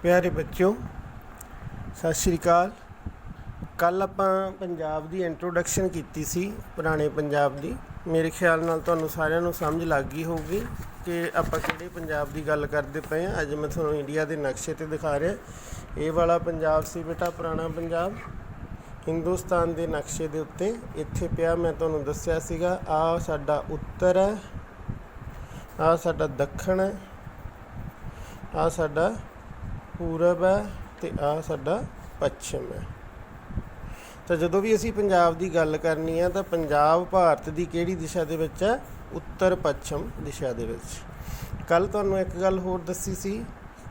प्यारे बच्चों सत श्री अकाल। कल आपां पंजाब दी इंट्रोडक्शन कीती सी, पुराने पंजाब दी। मेरे ख्याल नाल तुहानूं सारिਆਂ ਨੂੰ समझ लग गई होगी कि आपां किहड़े पंजाब दी गल करदे पए हां। अज मैं तुहानूं इंडिया के नक्शे ते दिखा रहा। ये वाला पंजाब सी बेटा, पुराना पंजाब हिंदुस्तान के नक्शे के उत्ते इत्थे पिया। मैं तुहानूं दस्सिया सीगा आ साडा उत्तर है, आ साडा दक्षिण है, आ साडा पूरब है तो आ साडा पश्चिम है। तो जदों भी असी पंजाब की गल करनी है तो पंजाब भारत की किहड़ी दिशा दे विच है? उत्तर पश्चिम दिशा दे विच। कल तुहानूं एक गल होर दसी सी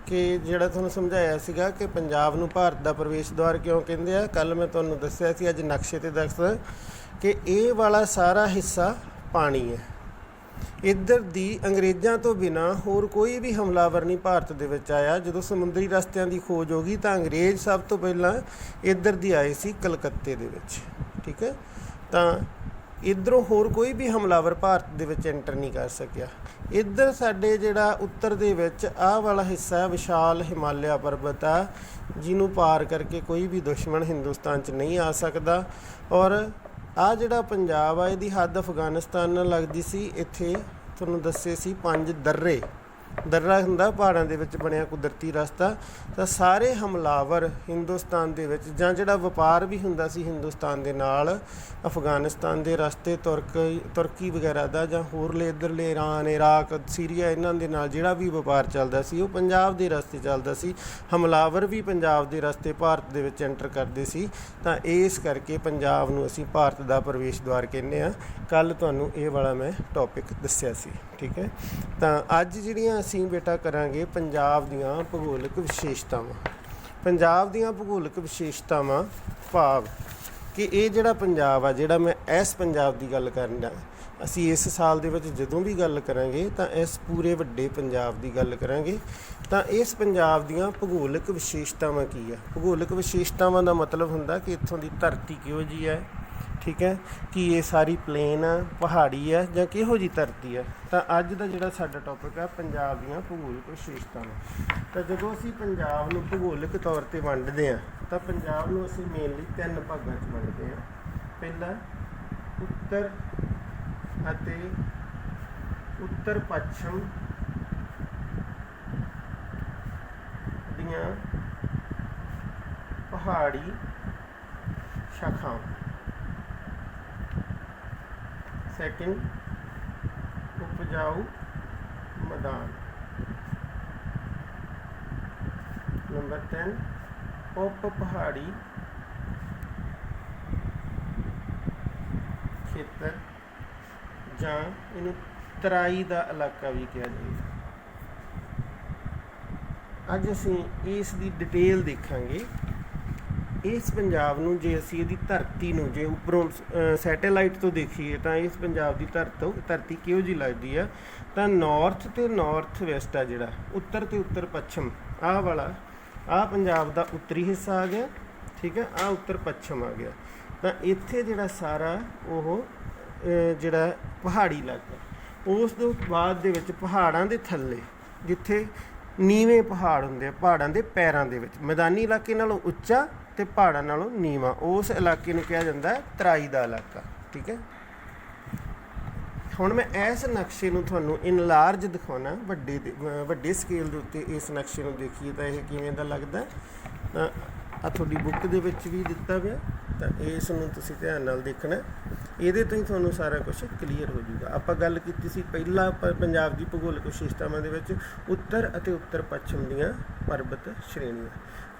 कि जिहड़ा तुहानूं समझाया सीगा कि पंजाब नूं भारत का प्रवेश द्वार क्यों कहिंदे आ। कल मैं तुहानूं दस्सिया सी, अज नक्शे ते दस कि ये वाला सारा हिस्सा पानी है। इधर दी अंग्रेज़ों तो बिना होर कोई भी हमलावर नहीं भारत दे विच आया। जो समुद्री रस्तियां की खोज हो गई तो अंग्रेज़ सब तो पहला इधर दी आए सी कलकत्ते दे विच, ठीक है। तो इधरों होर कोई भी हमलावर भारत दे विच एंटर नहीं कर सकिया। इधर साडे जिहड़ा उत्तर दे विच आह वाला हिस्सा है, विशाल हिमालय पर्वत आ, जिन्हों पार करके कोई भी दुश्मन हिंदुस्तान च नहीं आ सकता। और आ जिहड़ा पंजाब आ, इहदी हद अफगानिस्तान नाल लगदी सी। इत्थे तुहानूं दस्से सी 5 दर्रे, दर्रा हुंदा पहाड़ां दे विच बनिया कुदरती रस्ता। तो सारे हमलावर हिंदुस्तान दे विच जां जिहड़ा वपार भी हुंदा सी हिंदुस्तान दे नाल, अफगानिस्तान दे रस्ते तुर्की वगैरह दा जां होरले इधरले ईरान, इराक, सीरिया, इन्हां दे नाल जिहड़ा भी वपार चलदा सी वो पंजाब दे रस्ते चलदा सी। हमलावर भी पंजाब दे रस्ते भारत दे विच एंटर करदे सी। तां इस करके पंजाब नूं असीं भारत दा प्रवेश द्वार कहने आ। कल तुहानूं ये वाला मैं टॉपिक दस्सिया सी, ठीक है। तां अज जिहड़ियां असीं बेटा करांगे पंजाब दीआं भूगोलिक विशेषतावां। पंजाब दीआं भूगोलिक विशेषतावां भाव कि ये जिहड़ा पंजाब आ, जिहड़ा मैं इस पंजाब की गल करना, असीं इस साल दे विच जदों भी गल करांगे तां इस पूरे वड्डे पंजाब की गल करांगे। तां इस पंजाब दीआं भूगोलिक विशेषतावां की है? भूगोलिक विशेषतावां दा मतलब हुंदा कि इत्थों की धरती किहो जी है, ठीक है, कि ये सारी प्लेन है, पहाड़ी है जां किहो जी धरती है। तो अज का जिहड़ा साडा टॉपिक है पंजाब दीआं भूगोलिक विशेषतावां। तो जदों असीं पंजाब नूं भूगोलिक तौर ते वंडदे आ तो पंजाब नूं असीं मेनली 3 भागां 'च वंडदे आ। पहला उत्तर अते उत्तर पश्चिम दीआं पहाड़ी शाखावां। सैकेंड उपजाऊ मैदान। नंबर 3 उप पहाड़ी खेतर जां इनू तराई का इलाका भी कहा जाए। अज असीं इसकी डिटेल देखांगे। इस पंजाब नूं जे असीं इहदी धरती नूं जे उपरों सैटेलाइट तो देखीए तो इस पंजाब की धरती किहो जी लगदी है। तो नॉर्थ तो नॉर्थ वैसट आ, जिहड़ा उत्तर तो उत्तर पश्चिम, आह वाला आ पंजाब का उत्तरी हिस्सा आ गया, ठीक है। आ उत्तर पश्चिम आ गया। तो इत्थे जिहड़ा सारा ओह जिहड़ा पहाड़ी इलाका, उस तो बाद दे विच पहाड़ां दे थल्ले जिथे नीवें पहाड़ हुंदे, पहाड़ां दे पैरां दे विच, मैदानी इलाके नालों उच्चा ते पहाड़ां नालों नीवा, उस इलाके नूं कहा जांदा है तराई दा इलाका, ठीक है। हुण मैं इस नक्शे नूं तुहानूं इनलार्ज दिखाउणा, वड्डे स्केल दे उत्ते इस नक्शे नूं देखीए तां इह किवें दा लगदा। तां आ तुहाडी बुक दे विच भी दित्ता पिया, तां इस नूं तुसीं ध्यान नाल देखना। ਇਹਦੇ ਤੋਂ ਹੀ ਤੁਹਾਨੂੰ ਸਾਰਾ ਕੁਝ ਕਲੀਅਰ ਹੋ ਜਾਊਗਾ। ਆਪਾਂ ਗੱਲ ਕੀਤੀ ਸੀ ਪਹਿਲਾਂ ਪੰਜਾਬ ਦੀ ਭੂਗੋਲਿਕ ਵਿਸ਼ੇਸ਼ਤਾਵਾਂ ਦੇ ਵਿੱਚ ਉੱਤਰ ਅਤੇ ਉੱਤਰ ਪੱਛਮ ਦੀਆਂ ਪਰਬਤ ਸ਼੍ਰੇਣੀਆਂ।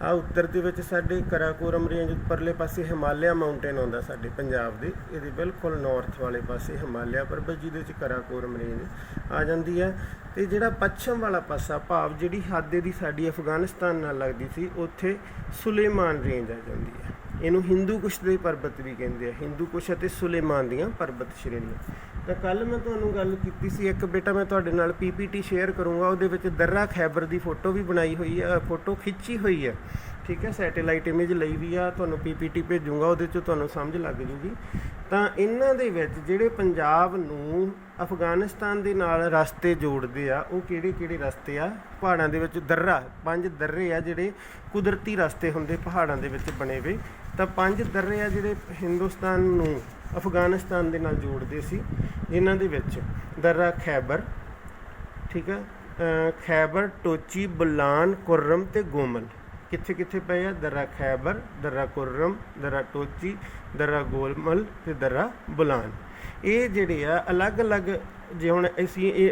ਆ ਉੱਤਰ ਦੇ ਵਿੱਚ ਸਾਡੇ ਕਰਾਕੋਰਮ ਰੇਂਜ, ਉੱਪਰਲੇ ਪਾਸੇ ਹਿਮਾਲਿਆ ਮਾਊਂਟੇਨ ਆਉਂਦਾ ਸਾਡੇ ਪੰਜਾਬ ਦੇ, ਇਹਦੇ ਬਿਲਕੁਲ ਨਾਰਥ ਵਾਲੇ ਪਾਸੇ ਹਿਮਾਲਿਆ ਪਰਬਤ ਜਿਹਦੇ ਵਿੱਚ ਕਰਾਕੋਰਮ ਰੇਂਜ ਆ ਜਾਂਦੀ ਹੈ। ਅਤੇ ਜਿਹੜਾ ਪੱਛਮ ਵਾਲਾ ਪਾਸਾ ਭਾਵ ਜਿਹੜੀ ਹੱਦ ਦੀ ਸਾਡੀ ਅਫਗਾਨਿਸਤਾਨ ਨਾਲ ਲੱਗਦੀ ਸੀ, ਉੱਥੇ ਸੁਲੇਮਾਨ ਰੇਂਜ ਆ ਜਾਂਦੀ ਹੈ। ਇਹਨੂੰ ਹਿੰਦੂ ਕੁਸ਼ ਦੇ ਪਰਬਤ ਵੀ ਕਹਿੰਦੇ ਆ, ਹਿੰਦੂ ਕੁਸ਼ ਅਤੇ ਸੁਲੇਮਾਨ ਦੀਆਂ ਪਰਬਤ ਸ਼੍ਰੇਣੀਆਂ। ਤਾਂ ਕੱਲ੍ਹ ਮੈਂ ਤੁਹਾਨੂੰ ਗੱਲ ਕੀਤੀ ਸੀ ਇੱਕ ਬੇਟਾ, ਮੈਂ ਤੁਹਾਡੇ ਨਾਲ PPT ਸ਼ੇਅਰ ਕਰੂੰਗਾ, ਉਹਦੇ ਵਿੱਚ ਦर्रा खैबर ਦੀ ਫੋਟੋ ਵੀ ਬਣਾਈ ਹੋਈ ਹੈ, ਫੋਟੋ ਖਿੱਚੀ ਹੋਈ ਹੈ, ठीक है। सैटेलाइट इमेज ਲਈ ਵੀ ਆ, ਤੁਹਾਨੂੰ PPT ਭੇਜੂੰਗਾ, ਉਹਦੇ 'ਚ ਤੁਹਾਨੂੰ ਸਮਝ ਲੱਗ ਜੂਗੀ ਤਾਂ ਇਹਨਾਂ ਦੇ ਵਿੱਚ ਜਿਹੜੇ ਪੰਜਾਬ ਨੂੰ ਅਫਗਾਨਿਸਤਾਨ ਦੇ ਨਾਲ ਰਸਤੇ ਜੋੜਦੇ ਆ, ਉਹ ਕਿਹੜੇ ਕਿਹੜੇ ਰਸਤੇ ਆ? ਪਹਾੜਾਂ ਦੇ ਵਿੱਚ ਦर्रा, 5 ਦर्रे ਆ ਜਿਹੜੇ ਕੁਦਰਤੀ ਰਸਤੇ ਹੁੰਦੇ ਪਹਾੜਾਂ ਦੇ ਵਿੱਚ ਬਣੇ ਵੇ। ਤਾਂ 5 ਦर्रे ਆ ਜਿਹੜੇ ਹਿੰਦੁਸਤਾਨ ਨੂੰ ਅਫਗਾਨਿਸਤਾਨ ਦੇ ਨਾਲ ਜੋੜਦੇ ਸੀ, ਜਿਨ੍ਹਾਂ ਦੇ ਵਿੱਚ दर्रा खैबर, ठीक है, खैबर, टोची, बुलान, कुर्रम ते गोमल कित्थे कित्थे पे आ? दर्रा खैबर, दर्रा कुर्रम, दर्रा टोची, दर्रा गोमल ते दर्रा बुलान। ये जिहड़े आ अलग अलग, जे हुण असीं ये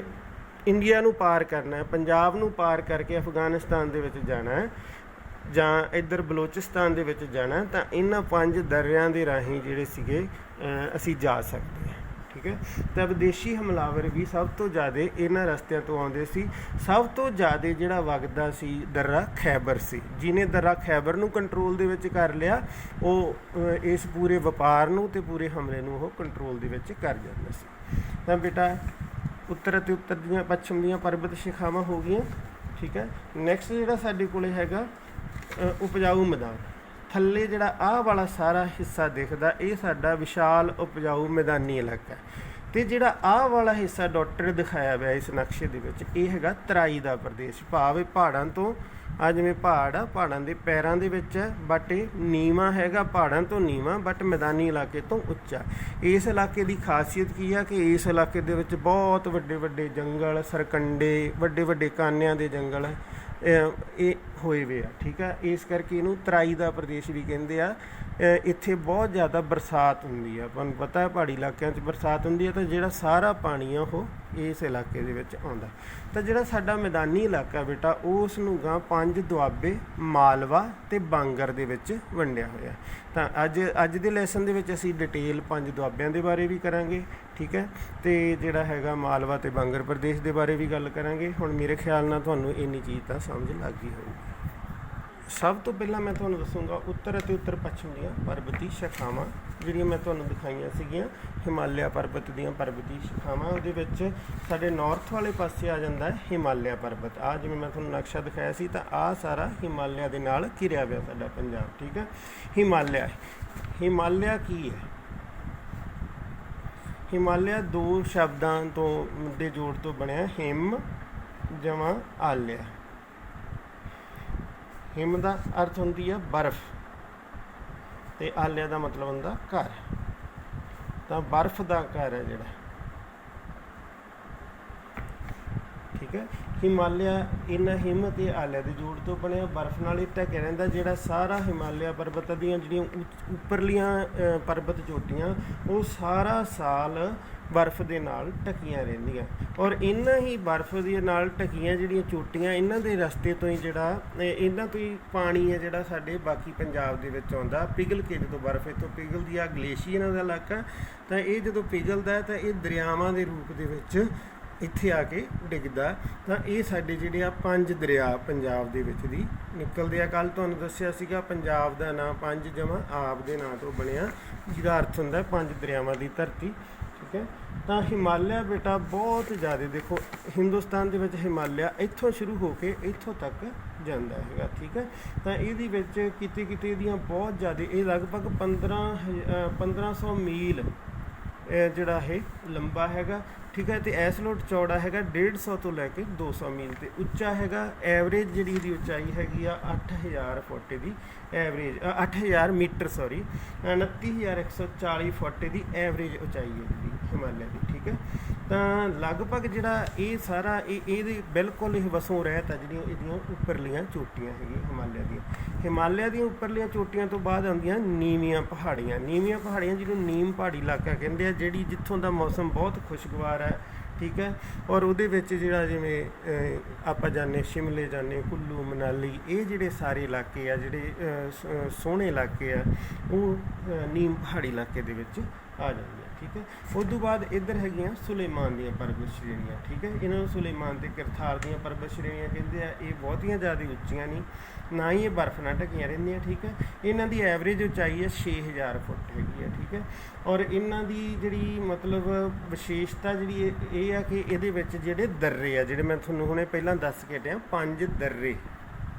इंडिया नूं पार करना है, पंजाब नूं पार करके अफगानिस्तान दे विच जाना है ਜਾਂ ਇੱਧਰ ਬਲੋਚਿਸਤਾਨ ਦੇ ਵਿੱਚ ਜਾਣਾ, ਤਾਂ ਇਹਨਾਂ 5 ਦਰਿਆਂ ਦੇ ਰਾਹੀਂ ਜਿਹੜੇ ਸੀਗੇ ਅਸੀਂ ਜਾ ਸਕਦੇ ਹਾਂ, ਠੀਕ ਹੈ। ਤਾਂ ਵਿਦੇਸ਼ੀ ਹਮਲਾਵਰ ਵੀ ਸਭ ਤੋਂ ਜ਼ਿਆਦਾ ਇਹਨਾਂ ਰਸਤਿਆਂ ਤੋਂ ਆਉਂਦੇ ਸੀ। ਸਭ ਤੋਂ ਜ਼ਿਆਦਾ ਜਿਹੜਾ ਵਗਦਾ ਸੀ ਦर्रा ਖੈਬਰ ਸੀ। ਜਿਹਨੇ दर्रा ਖੈਬਰ ਨੂੰ ਕੰਟਰੋਲ ਦੇ ਵਿੱਚ ਕਰ ਲਿਆ, ਉਹ ਇਸ ਪੂਰੇ ਵਪਾਰ ਨੂੰ ਤੇ ਪੂਰੇ ਹਮਲੇ ਨੂੰ ਉਹ ਕੰਟਰੋਲ ਦੇ ਵਿੱਚ ਕਰ ਜਾਂਦਾ ਸੀ। ਤਾਂ ਬੇਟਾ ਉੱਤਰ ਅਤੇ ਉੱਤਰ ਦੀਆਂ ਪੱਛਮ ਦੀਆਂ ਪਰਬਤ ਸ਼ਿਖਾਵਾਂ ਹੋ ਗਈਆਂ, ਠੀਕ ਹੈ। ਨੈਕਸਟ ਜਿਹੜਾ ਸਾਡੇ ਕੋਲ ਹੈਗਾ ਉਪਜਾਊ ਮੈਦਾਨ। ਥੱਲੇ ਜਿਹੜਾ ਆਹ ਵਾਲਾ ਸਾਰਾ ਹਿੱਸਾ ਦਿਖਦਾ, ਇਹ ਸਾਡਾ ਵਿਸ਼ਾਲ ਉਪਜਾਊ ਮੈਦਾਨੀ ਇਲਾਕਾ। ਅਤੇ ਜਿਹੜਾ ਆਹ ਵਾਲਾ ਹਿੱਸਾ ਡਾਟਰ ਦਿਖਾਇਆ ਹੋਇਆ ਇਸ ਨਕਸ਼ੇ ਦੇ ਵਿੱਚ, ਇਹ ਹੈਗਾ ਤਰਾਈ ਦਾ ਪ੍ਰਦੇਸ਼। ਭਾਵ ਇਹ ਪਹਾੜਾਂ ਤੋਂ, ਆ ਜਿਵੇਂ ਪਹਾੜ ਆ, ਪਹਾੜਾਂ ਦੇ ਪੈਰਾਂ ਦੇ ਵਿੱਚ ਹੈ, ਬਟ ਇਹ ਨੀਵਾਂ ਹੈਗਾ, ਪਹਾੜਾਂ ਤੋਂ ਨੀਵਾਂ, ਬਟ ਮੈਦਾਨੀ ਇਲਾਕੇ ਤੋਂ ਉੱਚਾ। ਇਸ ਇਲਾਕੇ ਦੀ ਖਾਸੀਅਤ ਕੀ ਆ ਕਿ ਇਸ ਇਲਾਕੇ ਦੇ ਵਿੱਚ ਬਹੁਤ ਵੱਡੇ ਵੱਡੇ ਜੰਗਲ, ਸਰਕੰਡੇ, ਵੱਡੇ ਵੱਡੇ ਕਾਨਿਆਂ ਦੇ ਜੰਗਲ ਇਹ ਹੋਏ ਵੇ ਆ, ਠੀਕ ਆ। ਇਸ ਕਰਕੇ ਇਹਨੂੰ ਤਰਾਈ ਦਾ ਪ੍ਰਦੇਸ਼ ਵੀ ਕਹਿੰਦੇ ਆ। ਇੱਥੇ ਬਹੁਤ ਜ਼ਿਆਦਾ ਬਰਸਾਤ ਹੁੰਦੀ ਆ, ਤੁਹਾਨੂੰ ਪਤਾ ਹੈ ਪਹਾੜੀ ਇਲਾਕਿਆਂ 'ਚ ਬਰਸਾਤ ਹੁੰਦੀ ਹੈ, ਤਾਂ ਜਿਹੜਾ ਸਾਰਾ ਪਾਣੀ ਆ ਉਹ ਇਸ ਇਲਾਕੇ ਦੇ ਵਿੱਚ ਆਉਂਦਾ। ਤਾਂ ਜਿਹੜਾ ਸਾਡਾ ਮੈਦਾਨੀ ਇਲਾਕਾ ਬੇਟਾ, ਉਸ ਨੂੰ ਗਾਂ 5 ਦੁਆਬੇ, ਮਾਲਵਾ ਅਤੇ ਬਾਂਗਰ ਦੇ ਵਿੱਚ ਵੰਡਿਆ ਹੋਇਆ। ਤਾਂ ਅੱਜ ਦੇ ਲੈਸਨ ਦੇ ਵਿੱਚ ਅਸੀਂ ਡਿਟੇਲ 5 ਦੁਆਬਿਆਂ ਦੇ ਬਾਰੇ ਵੀ ਕਰਾਂਗੇ, ਠੀਕ ਹੈ, ਅਤੇ ਜਿਹੜਾ ਹੈਗਾ ਮਾਲਵਾ ਅਤੇ ਬਾਂਗਰ ਪ੍ਰਦੇਸ਼ ਦੇ ਬਾਰੇ ਵੀ ਗੱਲ ਕਰਾਂਗੇ। ਹੁਣ ਮੇਰੇ ਖਿਆਲ ਨਾਲ ਤੁਹਾਨੂੰ ਇੰਨੀ ਚੀਜ਼ ਤਾਂ ਸਮਝ ਲੱਗ ਗਈ ਹੋਊਗੀ। ਸਭ ਤੋਂ ਪਹਿਲਾਂ ਮੈਂ ਤੁਹਾਨੂੰ ਦੱਸੂੰਗਾ ਉੱਤਰ ਅਤੇ ਉੱਤਰ ਪੱਛਮ ਦੀਆਂ ਪਰਬਤੀ ਸ਼ਾਖਾਵਾਂ, ਜਿਹੜੀਆਂ ਮੈਂ ਤੁਹਾਨੂੰ ਦਿਖਾਈਆਂ ਸੀਗੀਆਂ ਹਿਮਾਲਿਆ ਪਰਬਤ ਦੀਆਂ ਪਰਬਤੀ ਸ਼ਾਖਾਵਾਂ। ਉਹਦੇ ਵਿੱਚ ਸਾਡੇ ਨਾਰਥ ਵਾਲੇ ਪਾਸੇ ਆ ਜਾਂਦਾ ਹੈ ਹਿਮਾਲਿਆ ਪਰਬਤ। ਆਹ ਜਿਵੇਂ ਮੈਂ ਤੁਹਾਨੂੰ ਨਕਸ਼ਾ ਦਿਖਾਇਆ ਸੀ, ਤਾਂ ਆਹ ਸਾਰਾ ਹਿਮਾਲਿਆ ਦੇ ਨਾਲ ਘਿਰਿਆ ਹੋਇਆ ਸਾਡਾ ਪੰਜਾਬ, ਠੀਕ ਹੈ। ਹਿਮਾਲਿਆ ਕੀ ਹੈ? ਹਿਮਾਲਿਆ 2 ਸ਼ਬਦਾਂ ਤੋਂ ਦੇ ਜੋੜ ਤੋਂ ਬਣਿਆ, ਹਿਮ ਜਮਾ ਆਲਿਆ। ਹਿਮ ਦਾ ਅਰਥ ਹੁੰਦੀ ਹੈ ਬਰਫ਼, ਅਤੇ ਆਲਿਆ ਦਾ ਮਤਲਬ ਹੁੰਦਾ ਘਰ। ਤਾਂ ਬਰਫ਼ ਦਾ ਘਰ ਹੈ ਜਿਹੜਾ, ਠੀਕ ਹੈ। ਹਿਮਾਲਿਆ ਇਹਨਾਂ ਹਿਮ ਅਤੇ ਆਲਿਆ ਦੇ ਜੋੜ ਤੋਂ ਬਣਿਆ, ਬਰਫ਼ ਨਾਲ ਹੀ ਢਕਿਆ ਰਹਿੰਦਾ। ਜਿਹੜਾ ਸਾਰਾ ਹਿਮਾਲਿਆ ਪਰਬਤ ਦੀਆਂ ਜਿਹੜੀਆਂ ਉੱਪਰਲੀਆਂ ਪਰਬਤ ਚੋਟੀਆਂ, ਉਹ ਸਾਰਾ ਸਾਲ ਬਰਫ਼ ਦੇ ਨਾਲ ਢਕੀਆਂ ਰਹਿੰਦੀਆਂ। ਔਰ ਇਹਨਾਂ ਹੀ ਬਰਫ਼ ਦੇ ਨਾਲ ਢਕੀਆਂ ਜਿਹੜੀਆਂ ਚੋਟੀਆਂ, ਇਹਨਾਂ ਦੇ ਰਸਤੇ ਤੋਂ ਹੀ ਜਿਹੜਾ ਇਹਨਾਂ ਤੋਂ ਹੀ ਪਾਣੀ ਹੈ ਜਿਹੜਾ ਸਾਡੇ ਬਾਕੀ ਪੰਜਾਬ ਦੇ ਵਿੱਚ ਆਉਂਦਾ, ਪਿਘਲ ਕੇ। ਜਦੋਂ ਬਰਫ਼ ਇੱਥੋਂ ਪਿਘਲਦੀ ਆ, ਗਲੇਸ਼ੀਅਰਾਂ ਦਾ ਇਲਾਕਾ, ਤਾਂ ਇਹ ਜਦੋਂ ਪਿਘਲਦਾ ਤਾਂ ਇਹ ਦਰਿਆਵਾਂ ਦੇ ਰੂਪ ਦੇ ਵਿੱਚ ਇੱਥੇ ਆ ਕੇ ਡਿੱਗਦਾ। ਤਾਂ ਇਹ ਸਾਡੇ ਜਿਹੜੇ ਆ 5 ਦਰਿਆ ਪੰਜਾਬ ਦੇ ਵਿੱਚ ਦੀ ਨਿਕਲਦੇ ਆ। ਕੱਲ੍ਹ ਤੁਹਾਨੂੰ ਦੱਸਿਆ ਸੀਗਾ ਪੰਜਾਬ ਦਾ ਨਾਂ 5 ਜਮਾ ਆਬ ਦੇ ਨਾਂ ਤੋਂ ਬਣਿਆ, ਜਿਹਦਾ ਅਰਥ ਹੁੰਦਾ 5 ਦਰਿਆਵਾਂ ਦੀ ਧਰਤੀ, ਠੀਕ ਹੈ। ਤਾਂ ਹਿਮਾਲਿਆ ਬੇਟਾ ਬਹੁਤ ਜ਼ਿਆਦਾ, ਦੇਖੋ ਹਿੰਦੁਸਤਾਨ ਦੇ ਵਿੱਚ ਹਿਮਾਲਿਆ ਇੱਥੋਂ ਸ਼ੁਰੂ ਹੋ ਕੇ ਇੱਥੋਂ ਤੱਕ ਜਾਂਦਾ ਹੈਗਾ, ਠੀਕ ਹੈ। ਤਾਂ ਇਹਦੇ ਵਿੱਚ ਕਿਤੇ ਕਿਤੇ ਇਹਦੀਆਂ ਬਹੁਤ ਜ਼ਿਆਦਾ, ਇਹ ਲਗਭਗ 1500 ਮੀਲ ਜਿਹੜਾ ਇਹ ਲੰਬਾ ਹੈਗਾ, ਠੀਕ ਹੈ। ਅਤੇ ਇਸ ਲੋਟ ਚੌੜਾ ਹੈਗਾ 150 ਤੋਂ ਲੈ ਕੇ 200 ਮੀਲ, ਅਤੇ ਉੱਚਾ ਹੈਗਾ, ਐਵਰੇਜ ਜਿਹੜੀ ਇਹਦੀ ਉਚਾਈ ਹੈਗੀ ਆ 8000 ਫੁੱਟ ਦੀ ਐਵਰੇਜ, 8000 ਮੀਟਰ, ਸੌਰੀ 29140 ਫੁੱਟ ਦੀ ਐਵਰੇਜ ਉਚਾਈ ਹੈ ਇਹਦੀ ਹਿਮਾਲਿਆ ਦੀ, ਠੀਕ ਹੈ। ਤਾਂ ਲਗਭਗ ਜਿਹੜਾ ਇਹ ਸਾਰਾ ਇਹਦੇ ਬਿਲਕੁਲ ਇਹ ਵਸੋਂ ਰਹਿਤ ਆ ਜਿਹੜੀਆਂ ਇਹਦੀਆਂ ਉੱਪਰਲੀਆਂ ਚੋਟੀਆਂ ਹੈਗੀਆਂ ਹਿਮਾਲਿਆ ਦੀਆਂ। ਹਿਮਾਲਿਆ ਦੀਆਂ ਉੱਪਰਲੀਆਂ ਚੋਟੀਆਂ ਤੋਂ ਬਾਅਦ ਆਉਂਦੀਆਂ ਨੀਵੀਆਂ ਪਹਾੜੀਆਂ। ਨੀਵੀਆਂ ਪਹਾੜੀਆਂ ਜਿਹਨੂੰ ਨੀਮ ਪਹਾੜੀ ਇਲਾਕਾ ਕਹਿੰਦੇ ਆ, ਜਿਹੜੀ ਜਿੱਥੋਂ ਦਾ ਮੌਸਮ ਬਹੁਤ ਖੁਸ਼ਗਵਾਰ ਹੈ, ਠੀਕ ਹੈ। ਔਰ ਉਹਦੇ ਵਿੱਚ ਜਿਹੜਾ ਜਿਵੇਂ ਆਪਾਂ ਜਾਂਦੇ ਸ਼ਿਮਲੇ ਜਾਂਦੇ, ਕੁੱਲੂ ਮਨਾਲੀ, ਇਹ ਜਿਹੜੇ ਸਾਰੇ ਇਲਾਕੇ ਆ ਜਿਹੜੇ ਸੋਹਣੇ ਇਲਾਕੇ ਆ, ਉਹ ਨੀਮ ਪਹਾੜੀ ਇਲਾਕੇ ਦੇ ਵਿੱਚ ਆ ਜਾਂਦੇ ਆ, ਠੀਕ ਹੈ। ਉਸ ਤੋਂ ਬਾਅਦ ਇੱਧਰ ਹੈਗੀਆਂ ਸੁਲੇਮਾਨ ਦੀਆਂ ਪਰਬਤ ਸ਼੍ਰੇਣੀਆਂ, ਠੀਕ ਹੈ। ਇਹਨਾਂ ਨੂੰ ਸੁਲੇਮਾਨ ਅਤੇ ਕਿਰਥਾਰ ਦੀਆਂ ਪਰਬਤ ਸ਼੍ਰੇਣੀਆਂ ਕਹਿੰਦੇ ਆ। ਇਹ ਬਹੁਤੀਆਂ ਜ਼ਿਆਦਾ ਉੱਚੀਆਂ ਨਹੀਂ, ਨਾ ਹੀ ਇਹ ਬਰਫ਼ ਨਾਲ ਢਕੀਆਂ ਰਹਿੰਦੀਆਂ, ਠੀਕ ਹੈ। ਇਹਨਾਂ ਦੀ ਐਵਰੇਜ ਉਚਾਈ ਹੈ 6000 ਫੁੱਟ ਹੈਗੀ ਹੈ, ਠੀਕ ਹੈ। ਔਰ ਇਹਨਾਂ ਦੀ ਜਿਹੜੀ ਮਤਲਬ ਵਿਸ਼ੇਸ਼ਤਾ ਜਿਹੜੀ ਇਹ ਆ ਕਿ ਇਹਦੇ ਵਿੱਚ ਜਿਹੜੇ ਦर्रे ਆ, ਜਿਹੜੇ ਮੈਂ ਤੁਹਾਨੂੰ ਹੁਣੇ ਪਹਿਲਾਂ ਦੱਸ ਕੇ ਹਟਿਆ 5 ਦर्रे,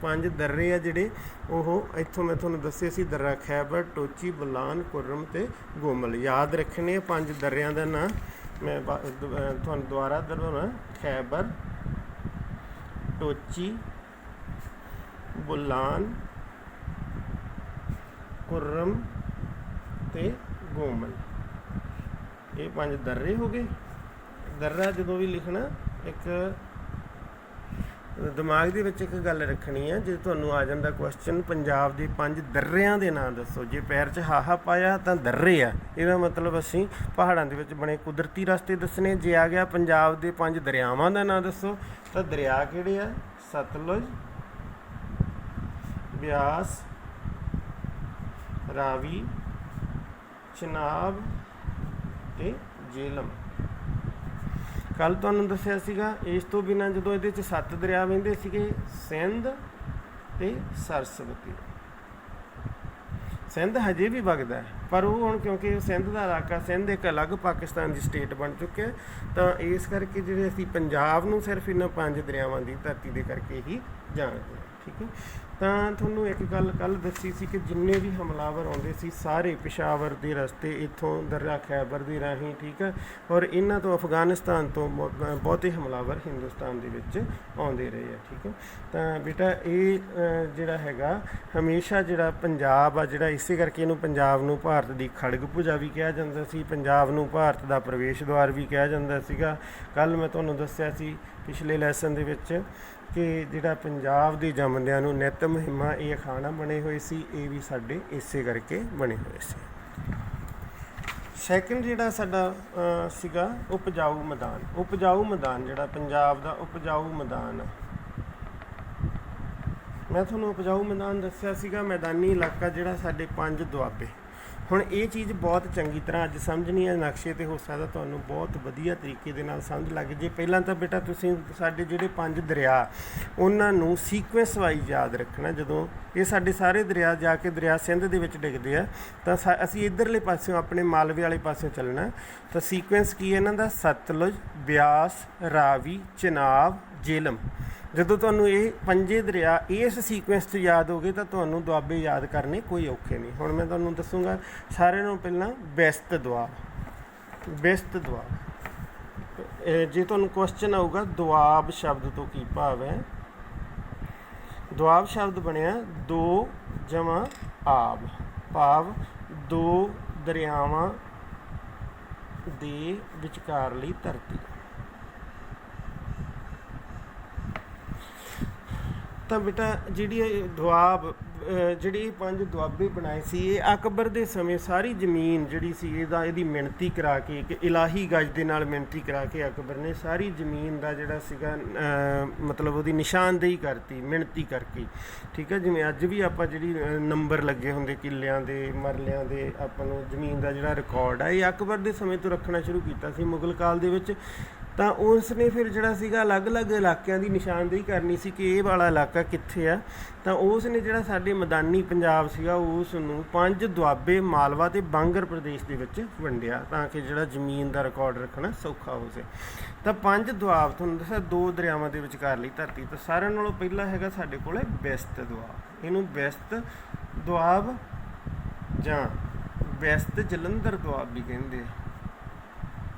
5 ਦर्रे ਆ ਜਿਹੜੇ ਉਹ ਇੱਥੋਂ ਮੈਂ ਤੁਹਾਨੂੰ ਦੱਸੇ ਸੀ, ਦर्रा खैबर, टोची, बुलान, कुर्रम ਤੇ गोमल। याद रखने 5 दर्रिਆਂ ਦਾ ਨਾਂ मैं ਤੁਹਾਨੂੰ ਦੁਬਾਰਾ ਦੁਹਰਾਉਣਾ। खैबर, टोची, बुलान, कुर्रम ਤੇ गोमल। ये 5 दर्रे हो गए। दर्रा ਜਦੋਂ ਵੀ ਲਿਖਣਾ ਇੱਕ ਦਿਮਾਗ ਦੇ ਵਿੱਚ ਇੱਕ ਗੱਲ ਰੱਖਣੀ ਹੈ, ਜੇ ਤੁਹਾਨੂੰ ਆ ਜਾਂਦਾ ਕੁਐਸਚਨ ਪੰਜਾਬ ਦੇ 5 ਦर्ਰਿਆਂ ਦੇ ਨਾਂ ਦੱਸੋ, ਜੇ ਪੈਰ 'ਚ ਹਾਹਾ ਪਾਇਆ ਤਾਂ ਦर्रे ਆ, ਇਹਦਾ ਮਤਲਬ ਅਸੀਂ ਪਹਾੜਾਂ ਦੇ ਵਿੱਚ ਬਣੇ ਕੁਦਰਤੀ ਰਸਤੇ ਦੱਸਣੇ। ਜੇ ਆ ਗਿਆ ਪੰਜਾਬ ਦੇ 5 ਦਰਿਆਵਾਂ ਦਾ ਨਾਂ ਦੱਸੋ, ਤਾਂ ਦਰਿਆ ਕਿਹੜੇ ਆ? ਸਤਲੁਜ, ਬਿਆਸ, ਰਾਵੀ, ਚਨਾਬ ਤੇ ਜੇਹਲਮ। ਕੱਲ ਤੁਹਾਨੂੰ ਦੱਸਿਆ ਸੀਗਾ ਇਸ ਤੋਂ ਬਿਨਾਂ ਜਦੋਂ ਇਹਦੇ 'ਚ 7 ਦਰਿਆ ਵਹਿੰਦੇ ਸੀਗੇ, ਸਿੰਧ ਤੇ ਸਰਸਵਤੀ। ਸਿੰਧ ਹਜੇ ਵੀ ਵਗਦਾ ਹੈ, ਪਰ ਉਹ ਹੁਣ ਕਿਉਂਕਿ ਸਿੰਧ ਦਾ ਇਲਾਕਾ, ਸਿੰਧ ਇੱਕ ਅਲੱਗ ਪਾਕਿਸਤਾਨ ਦੀ ਸਟੇਟ ਬਣ ਚੁੱਕਿਆ, ਤਾਂ ਇਸ ਕਰਕੇ ਜਿਹੜੇ ਅਸੀਂ ਪੰਜਾਬ ਨੂੰ ਸਿਰਫ ਇਹਨਾਂ 5 ਦਰਿਆਵਾਂ ਦੀ ਧਰਤੀ ਦੇ ਕਰਕੇ ਹੀ ਜਾਣਦੇ ਹਾਂ। ਠੀਕ ਹੈ, ਤਾਂ ਤੁਹਾਨੂੰ ਇੱਕ ਗੱਲ ਕੱਲ੍ਹ ਦੱਸੀ ਸੀ ਕਿ ਜਿੰਨੇ ਵੀ ਹਮਲਾਵਰ ਆਉਂਦੇ ਸੀ ਸਾਰੇ ਪਿਸ਼ਾਵਰ ਦੇ ਰਸਤੇ ਇੱਥੋਂ ਦर्रा खैबर ਦੇ ਰਾਹੀਂ, ਠੀਕ ਹੈ, ਔਰ ਇਹਨਾਂ ਤੋਂ ਅਫਗਾਨਿਸਤਾਨ ਤੋਂ ਬਹੁਤੇ ਹਮਲਾਵਰ ਹਿੰਦੁਸਤਾਨ ਦੇ ਵਿੱਚ ਆਉਂਦੇ ਰਹੇ ਆ। ਠੀਕ ਹੈ, ਤਾਂ ਬੇਟਾ ਇਹ ਜਿਹੜਾ ਹੈਗਾ ਹਮੇਸ਼ਾ ਜਿਹੜਾ ਪੰਜਾਬ ਆ, ਜਿਹੜਾ ਇਸੇ ਕਰਕੇ ਇਹਨੂੰ ਪੰਜਾਬ ਨੂੰ ਭਾਰਤ ਦੀ ਖੜਗ ਭੁਜਾ ਵੀ ਕਿਹਾ ਜਾਂਦਾ ਸੀ, ਪੰਜਾਬ ਨੂੰ ਭਾਰਤ ਦਾ ਪ੍ਰਵੇਸ਼ ਦੁਆਰ ਵੀ ਕਿਹਾ ਜਾਂਦਾ ਸੀਗਾ। ਕੱਲ੍ਹ ਮੈਂ ਤੁਹਾਨੂੰ ਦੱਸਿਆ ਸੀ ਪਿਛਲੇ ਲੈਸਨ ਦੇ ਵਿੱਚ ਕਿ ਜਿਹੜਾ ਪੰਜਾਬ ਦੇ ਜੰਮਦਿਆਂ ਨੂੰ ਨਿੱਤ ਮੁਹਿੰਮਾਂ ਇਹ ਅਖਾਣਾ ਬਣੇ ਹੋਏ ਸੀ, ਇਹ ਵੀ ਸਾਡੇ ਇਸੇ ਕਰਕੇ ਬਣੇ ਹੋਏ ਸੀ। ਸੈਕਿੰਡ ਜਿਹੜਾ ਸਾਡਾ ਸੀਗਾ ਉਪਜਾਊ ਮੈਦਾਨ। ਉਪਜਾਊ ਮੈਦਾਨ ਜਿਹੜਾ ਪੰਜਾਬ ਦਾ ਉਪਜਾਊ ਮੈਦਾਨ ਆ, ਮੈਂ ਤੁਹਾਨੂੰ ਉਪਜਾਊ ਮੈਦਾਨ ਦੱਸਿਆ ਸੀਗਾ ਮੈਦਾਨੀ ਇਲਾਕਾ ਜਿਹੜਾ ਸਾਡੇ 5 ਦੁਆਬੇ। ਹੁਣ ਇਹ ਚੀਜ਼ ਬਹੁਤ ਚੰਗੀ ਤਰ੍ਹਾਂ ਅੱਜ ਸਮਝਣੀ ਹੈ, ਨਕਸ਼ੇ 'ਤੇ ਹੋ ਸਕਦਾ ਤੁਹਾਨੂੰ ਬਹੁਤ ਵਧੀਆ ਤਰੀਕੇ ਦੇ ਨਾਲ ਸਮਝ ਲੱਗ ਜੇ। ਪਹਿਲਾਂ ਤਾਂ ਬੇਟਾ ਤੁਸੀਂ ਸਾਡੇ ਜਿਹੜੇ 5 ਦਰਿਆ ਉਹਨਾਂ ਨੂੰ ਸੀਕੁਐਂਸ ਵਾਈਜ਼ ਯਾਦ ਰੱਖਣਾ। ਜਦੋਂ ਇਹ ਸਾਡੇ ਸਾਰੇ ਦਰਿਆ ਜਾ ਕੇ ਦਰਿਆ ਸਿੰਧ ਦੇ ਵਿੱਚ ਡਿੱਗਦੇ ਆ, ਤਾਂ ਅਸੀਂ ਇੱਧਰਲੇ ਪਾਸਿਓਂ ਆਪਣੇ ਮਾਲਵੇ ਵਾਲੇ ਪਾਸਿਓਂ ਚੱਲਣਾ। ਤਾਂ ਸੀਕੁਐਂਸ ਕੀ ਹੈ ਇਹਨਾਂ ਦਾ? ਸਤਲੁਜ, ਬਿਆਸ, ਰਾਵੀ, ਚਨਾਬ, ਜੇਹਲਮ। ਜਦੋਂ ਤੁਹਾਨੂੰ ਇਹ 5 ਦਰਿਆ ਇਸ ਸੀਕੁਐਂਸ 'ਚ ਯਾਦ ਹੋ ਗਏ ਤਾਂ ਤੁਹਾਨੂੰ ਦੁਆਬੇ ਯਾਦ ਕਰਨੇ ਕੋਈ ਔਖੇ ਨਹੀਂ। ਹੁਣ ਮੈਂ ਤੁਹਾਨੂੰ ਦੱਸੂਗਾ ਸਾਰਿਆਂ ਨੂੰ ਪਹਿਲਾਂ ਬਿਸਤ ਦੁਆਬ। ਬਿਸਤ ਦੁਆਬ, ਜੇ ਤੁਹਾਨੂੰ ਕੁਐਸਚਨ ਆਊਗਾ ਦੁਆਬ ਸ਼ਬਦ ਤੋਂ ਕੀ ਭਾਵ ਹੈ? ਦੁਆਬ ਸ਼ਬਦ ਬਣਿਆ 2 ਜਮਾ ਆਬ, ਭਾਵ 2 ਦਰਿਆਵਾਂ ਦੇ ਵਿਚਕਾਰਲੀ ਧਰਤੀ। ਤਾਂ ਬੇਟਾ ਜਿਹੜੀ ਦੁਆਬ, ਜਿਹੜੀ 5 ਦੁਆਬੇ ਬਣਾਏ ਸੀ, ਇਹ ਅਕਬਰ ਦੇ ਸਮੇਂ ਸਾਰੀ ਜ਼ਮੀਨ ਜਿਹੜੀ ਸੀ ਇਹਦੀ ਮਿਣਤੀ ਕਰਾ ਕੇ, ਇੱਕ ਇਲਾਹੀ ਗਜ ਦੇ ਨਾਲ ਮਿਣਤੀ ਕਰਾ ਕੇ ਅਕਬਰ ਨੇ ਸਾਰੀ ਜ਼ਮੀਨ ਦਾ ਜਿਹੜਾ ਸੀਗਾ ਮਤਲਬ ਉਹਦੀ ਨਿਸ਼ਾਨਦੇਹੀ ਕਰਤੀ ਮਿਣਤੀ ਕਰਕੇ। ਠੀਕ ਹੈ, ਜਿਵੇਂ ਅੱਜ ਵੀ ਆਪਾਂ ਜਿਹੜੀ ਨੰਬਰ ਲੱਗੇ ਹੁੰਦੇ ਕਿੱਲਿਆਂ ਦੇ, ਮਰਲਿਆਂ ਦੇ, ਆਪਾਂ ਨੂੰ ਜ਼ਮੀਨ ਦਾ ਜਿਹੜਾ ਰਿਕਾਰਡ ਆ ਇਹ ਅਕਬਰ ਦੇ ਸਮੇਂ ਤੋਂ ਰੱਖਣਾ ਸ਼ੁਰੂ ਕੀਤਾ ਸੀ ਮੁਗਲ ਕਾਲ ਦੇ ਵਿੱਚ। ਤਾਂ ਉਸ ਨੇ ਫਿਰ ਜਿਹੜਾ ਸੀਗਾ ਅਲੱਗ-ਅਲੱਗ ਇਲਾਕਿਆਂ ਦੀ ਨਿਸ਼ਾਨਦੇਹੀ ਕਰਨੀ ਸੀ ਕਿ ਇਹ ਵਾਲਾ ਇਲਾਕਾ ਕਿੱਥੇ ਆ। ਤਾਂ ਉਸ ਨੇ ਜਿਹੜਾ ਸਾਡੇ ਮੈਦਾਨੀ ਪੰਜਾਬ ਸੀਗਾ ਉਸ ਨੂੰ 5 ਦੁਆਬੇ, ਮਾਲਵਾ ਅਤੇ ਬਾਂਗਰ ਪ੍ਰਦੇਸ਼ ਦੇ ਵਿੱਚ ਵੰਡਿਆ ਤਾਂ ਕਿ ਜਿਹੜਾ ਜ਼ਮੀਨ ਦਾ ਰਿਕਾਰਡ ਰੱਖਣਾ ਸੌਖਾ ਹੋ ਸਕੇ। ਤਾਂ 5 ਦੁਆਬ ਤੁਹਾਨੂੰ ਦੱਸਿਆ 2 ਦਰਿਆਵਾਂ ਦੇ ਵਿਚਕਾਰਲੀ ਧਰਤੀ। ਤਾਂ ਸਾਰਿਆਂ ਨਾਲੋਂ ਪਹਿਲਾਂ ਹੈਗਾ ਸਾਡੇ ਕੋਲ ਬਿਸਤ ਦੁਆਬ। ਇਹਨੂੰ ਬਿਸਤ ਦੁਆਬ ਜਾਂ ਬਿਸਤ ਜਲੰਧਰ ਦੁਆਬ ਵੀ ਕਹਿੰਦੇ ਆ।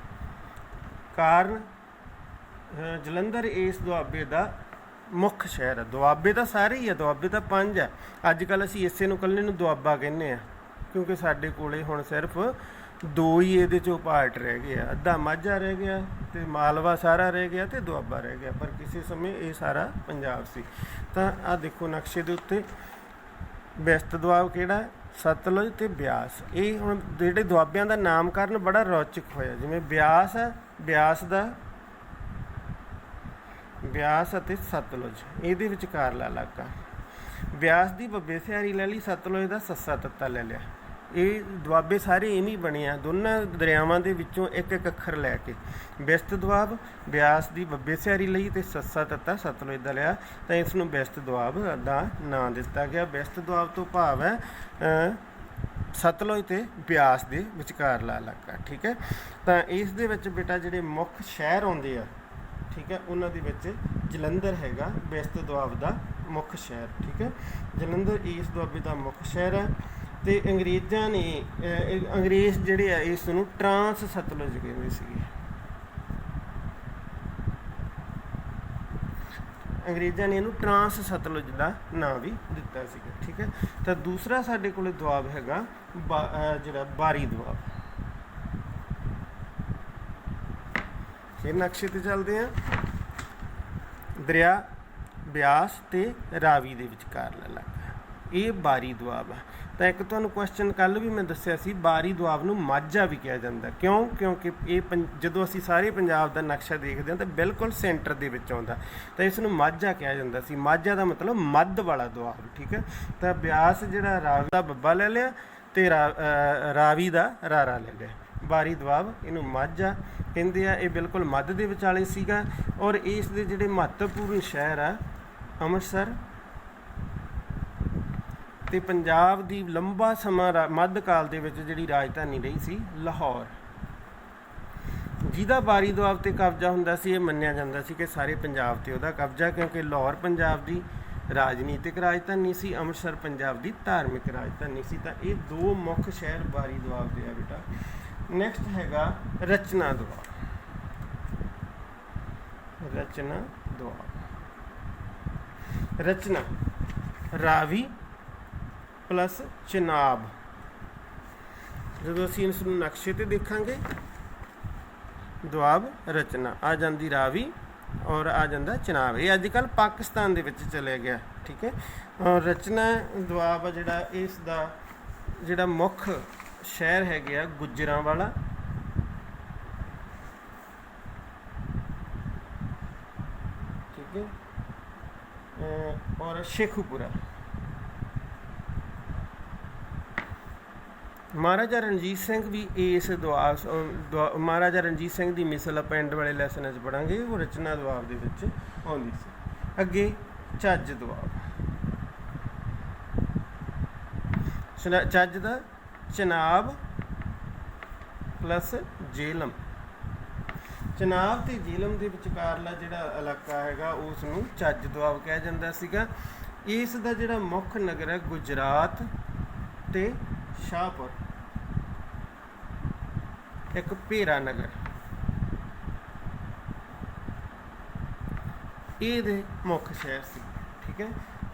ਕਾਰਨ ਜਲੰਧਰ ਇਸ ਦੁਆਬੇ ਦਾ ਮੁੱਖ ਸ਼ਹਿਰ ਹੈ। ਦੁਆਬੇ ਤਾਂ ਸਾਰੇ ਹੀ ਆ, ਦੁਆਬੇ ਤਾਂ 5 ਹੈ। ਅੱਜ ਕੱਲ੍ਹ ਅਸੀਂ ਇਸੇ ਨੂੰ ਇਕੱਲੇ ਨੂੰ ਦੁਆਬਾ ਕਹਿੰਦੇ ਹਾਂ ਕਿਉਂਕਿ ਸਾਡੇ ਕੋਲੇ ਹੁਣ ਸਿਰਫ 2 ਹੀ ਇਹਦੇ 'ਚੋਂ ਪਾਰਟ ਰਹਿ ਗਏ ਆ। ਅੱਧਾ ਮਾਝਾ ਰਹਿ ਗਿਆ ਅਤੇ ਮਾਲਵਾ ਸਾਰਾ ਰਹਿ ਗਿਆ ਅਤੇ ਦੁਆਬਾ ਰਹਿ ਗਿਆ, ਪਰ ਕਿਸੇ ਸਮੇਂ ਇਹ ਸਾਰਾ ਪੰਜਾਬ ਸੀ। ਤਾਂ ਆਹ ਦੇਖੋ ਨਕਸ਼ੇ ਦੇ ਉੱਤੇ ਬਿਸਤ ਦੁਆਬ ਕਿਹੜਾ? ਸਤਲੁਜ ਅਤੇ ਬਿਆਸ। ਇਹ ਹੁਣ ਜਿਹੜੇ ਦੁਆਬਿਆਂ ਦਾ ਨਾਮਕਰਨ ਬੜਾ ਰੌਚਕ ਹੋਇਆ। ਜਿਵੇਂ ਬਿਆਸ ਹੈ, ਬਿਆਸ ਅਤੇ ਸਤਲੁਜ ਇਹਦੇ ਵਿਚਕਾਰਲਾ ਇਲਾਕਾ। ਬਿਆਸ ਦੀ ਬੱਬੇ ਸਿਆਰੀ ਲੈ ਲਈ, ਸਤਲੁਜ ਦਾ ਸੱਸਾ ਤੱਤਾ ਲੈ ਲਿਆ। ਇਹ ਦੁਆਬੇ ਸਾਰੇ ਇਵੇਂ ਬਣੇ ਆ, ਦੋਨਾਂ ਦਰਿਆਵਾਂ ਦੇ ਵਿੱਚੋਂ ਇੱਕ ਇੱਕ ਅੱਖਰ ਲੈ ਕੇ। ਬਿਸਤ ਦੁਆਬ ਬਿਆਸ ਦੀ ਬੱਬੇ ਸਿਆਰੀ ਲਈ ਅਤੇ ਸੱਸਾ ਤੱਤਾ ਸਤਲੁਜ ਦਾ ਲਿਆ, ਤਾਂ ਇਸ ਨੂੰ ਬਿਸਤ ਦੁਆਬ ਦਾ ਨਾਂ ਦਿੱਤਾ ਗਿਆ। ਬਿਸਤ ਦੁਆਬ ਤੋਂ ਭਾਵ ਹੈ ਸਤਲੁਜ ਅਤੇ ਬਿਆਸ ਦੇ ਵਿਚਕਾਰਲਾ ਇਲਾਕਾ। ਠੀਕ ਹੈ, ਤਾਂ ਇਸ ਦੇ ਵਿੱਚ ਬੇਟਾ ਜਿਹੜੇ ਮੁੱਖ ਸ਼ਹਿਰ ਆਉਂਦੇ ਆ, ਠੀਕ ਹੈ, ਉਹਨਾਂ ਦੇ ਵਿੱਚ ਜਲੰਧਰ ਹੈਗਾ ਬਿਸਤ ਦੁਆਬ ਦਾ ਮੁੱਖ ਸ਼ਹਿਰ, ਠੀਕ ਹੈ। ਜਲੰਧਰ ਇਸ ਦੁਆਬੇ ਦਾ ਮੁੱਖ ਸ਼ਹਿਰ ਹੈ। ਤੇ ਅੰਗਰੇਜ਼ਾਂ ਨੇ ਅੰਗਰੇਜ਼ ਜਿਹੜੇ ਆ ਇਸ ਨੂੰ ਟਰਾਂਸ ਸਤਲੁਜ ਕਹਿੰਦੇ ਸੀਗੇ। ਅੰਗਰੇਜ਼ਾਂ ਨੇ ਇਹਨੂੰ ਟਰਾਂਸ ਸਤਲੁਜ ਦਾ ਨਾਂ ਵੀ ਦਿੱਤਾ ਸੀਗਾ, ਠੀਕ ਹੈ। ਤਾਂ ਦੂਸਰਾ ਸਾਡੇ ਕੋਲ ਦੁਆਬ ਹੈਗਾ ਜਿਹੜਾ ਬਾਰੀ ਦੁਆਬ। ਫਿਰ ਨਕਸ਼ੇ ਤੇ ਚੱਲਦੇ ਹਾਂ। ਦਰਿਆ ਬਿਆਸ ਤੇ ਰਾਵੀ ਦੇ ਵਿਚਕਾਰਲਾ ਇਲਾਕਾ, ਇਹ ਬਾਰੀ ਦੁਆਬ ਹੈ। ਤਾਂ ਇੱਕ ਤੁਹਾਨੂੰ ਕੁਐਸਚਨ ਕੱਲ੍ਹ ਵੀ ਮੈਂ ਦੱਸਿਆ ਸੀ, ਬਾਰੀ ਦੁਆਬ ਨੂੰ ਮਾਝਾ ਵੀ ਕਿਹਾ ਜਾਂਦਾ। ਕਿਉਂ? ਕਿਉਂਕਿ ਇਹ ਜਦੋਂ ਅਸੀਂ ਸਾਰੇ ਪੰਜਾਬ ਦਾ ਨਕਸ਼ਾ ਦੇਖਦੇ ਹਾਂ ਤਾਂ ਬਿਲਕੁਲ ਸੈਂਟਰ ਦੇ ਵਿੱਚ ਆਉਂਦਾ, ਤਾਂ ਇਸ ਨੂੰ ਮਾਝਾ ਕਿਹਾ ਜਾਂਦਾ ਸੀ। ਮਾਝਾ ਦਾ ਮਤਲਬ ਮੱਧ ਵਾਲਾ ਦੁਆਬ, ਠੀਕ ਹੈ। ਤਾਂ ਬਿਆਸ ਜਿਹੜਾ ਰਾਵੀ ਦਾ ਬੱਬਾ ਲੈ ਲਿਆ ਅਤੇ ਰਾਵੀ ਦਾ ਰਾਰਾ ਲੈ ਲਿਆ। ਬਾਰੀ ਦੁਆਬ ਇਹਨੂੰ ਮਾਝਾ ਕਹਿੰਦੇ ਆ। ਇਹ ਬਿਲਕੁਲ ਮੱਧ ਦੇ ਵਿਚਾਲੇ ਸੀਗਾ। ਔਰ ਇਸ ਦੇ ਜਿਹੜੇ ਮਹੱਤਵਪੂਰਨ ਸ਼ਹਿਰ ਆ ਅੰਮ੍ਰਿਤਸਰ, ਅਤੇ ਪੰਜਾਬ ਦੀ ਲੰਬਾ ਸਮਾਂ ਮੱਧਕਾਲ ਦੇ ਵਿੱਚ ਜਿਹੜੀ ਰਾਜਧਾਨੀ ਰਹੀ ਸੀ ਲਾਹੌਰ। ਜਿਹਦਾ ਬਾਰੀ ਦੁਆਬ 'ਤੇ ਕਬਜ਼ਾ ਹੁੰਦਾ ਸੀ, ਇਹ ਮੰਨਿਆ ਜਾਂਦਾ ਸੀ ਕਿ ਸਾਰੇ ਪੰਜਾਬ 'ਤੇ ਉਹਦਾ ਕਬਜ਼ਾ, ਕਿਉਂਕਿ ਲਾਹੌਰ ਪੰਜਾਬ ਦੀ ਰਾਜਨੀਤਿਕ ਰਾਜਧਾਨੀ ਸੀ, ਅੰਮ੍ਰਿਤਸਰ ਪੰਜਾਬ ਦੀ ਧਾਰਮਿਕ ਰਾਜਧਾਨੀ ਸੀ। ਤਾਂ ਇਹ ਦੋ ਮੁੱਖ ਸ਼ਹਿਰ ਬਾਰੀ ਦੁਆਬ ਦੇ ਆ ਬੇਟਾ। ਨੈਕਸਟ ਹੈਗਾ ਰਚਨਾ ਦੁਆਬ। ਰਚਨਾ ਦੁਆਬ, ਰਚਨਾ ਰਾਵੀ ਪਲੱਸ ਚਨਾਬ। ਜਦੋਂ ਅਸੀਂ ਇਸ ਨੂੰ ਨਕਸ਼ੇ 'ਤੇ ਦੇਖਾਂਗੇ, ਦੁਆਬ ਰਚਨਾ ਆ ਜਾਂਦੀ ਰਾਵੀ ਔਰ ਆ ਜਾਂਦਾ ਚਨਾਬ। ਇਹ ਅੱਜ ਕੱਲ੍ਹ ਪਾਕਿਸਤਾਨ ਦੇ ਵਿੱਚ ਚਲਿਆ ਗਿਆ, ਠੀਕ ਹੈ। ਔਰ ਰਚਨਾ ਦੁਆਬ ਆ ਜਿਹੜਾ, ਇਸ ਦਾ ਜਿਹੜਾ ਮੁੱਖ ਸ਼ਹਿਰ ਹੈਗੇ ਆ ਗੁੱਜਰਾਂਵਾਲਾ, ਠੀਕ ਹੈ, ਔਰ ਸ਼ੇਖੂਪੁਰਾ। ਮਹਾਰਾਜਾ ਰਣਜੀਤ ਸਿੰਘ ਵੀ ਇਸ ਮਹਾਰਾਜਾ ਰਣਜੀਤ ਸਿੰਘ ਦੀ ਮਿਸਲ ਆਪਾਂ ਐਂਡ ਵਾਲੇ ਲੈਸਨ 'ਚ ਪੜ੍ਹਾਂਗੇ, ਉਹ ਰਚਨਾ ਦੁਆਬ ਦੇ ਵਿੱਚ ਆਉਂਦੀ ਸੀ। ਅੱਗੇ ਚੱਜ ਦੁਆਬ। ਚੱਜ ਦਾ ਚਨਾਬ ਪਲੱਸ ਜੇਹਲਮ। ਚਨਾਬ ਅਤੇ ਜੇਹਲਮ ਦੇ ਵਿਚਕਾਰਲਾ ਜਿਹੜਾ ਇਲਾਕਾ ਹੈਗਾ ਉਸ ਨੂੰ ਚੱਜ ਦੁਆਬ ਕਿਹਾ ਜਾਂਦਾ ਸੀਗਾ। ਇਸ ਦਾ ਜਿਹੜਾ ਮੁੱਖ ਨਗਰ ਹੈ ਗੁਜਰਾਤ ਅਤੇ ਸ਼ਾਹਪੁਰ, ਇੱਕ ਭੇਰਾ ਨਗਰ, ਇਹਦੇ ਮੁੱਖ ਸ਼ਹਿਰ ਸੀ, ਠੀਕ ਹੈ।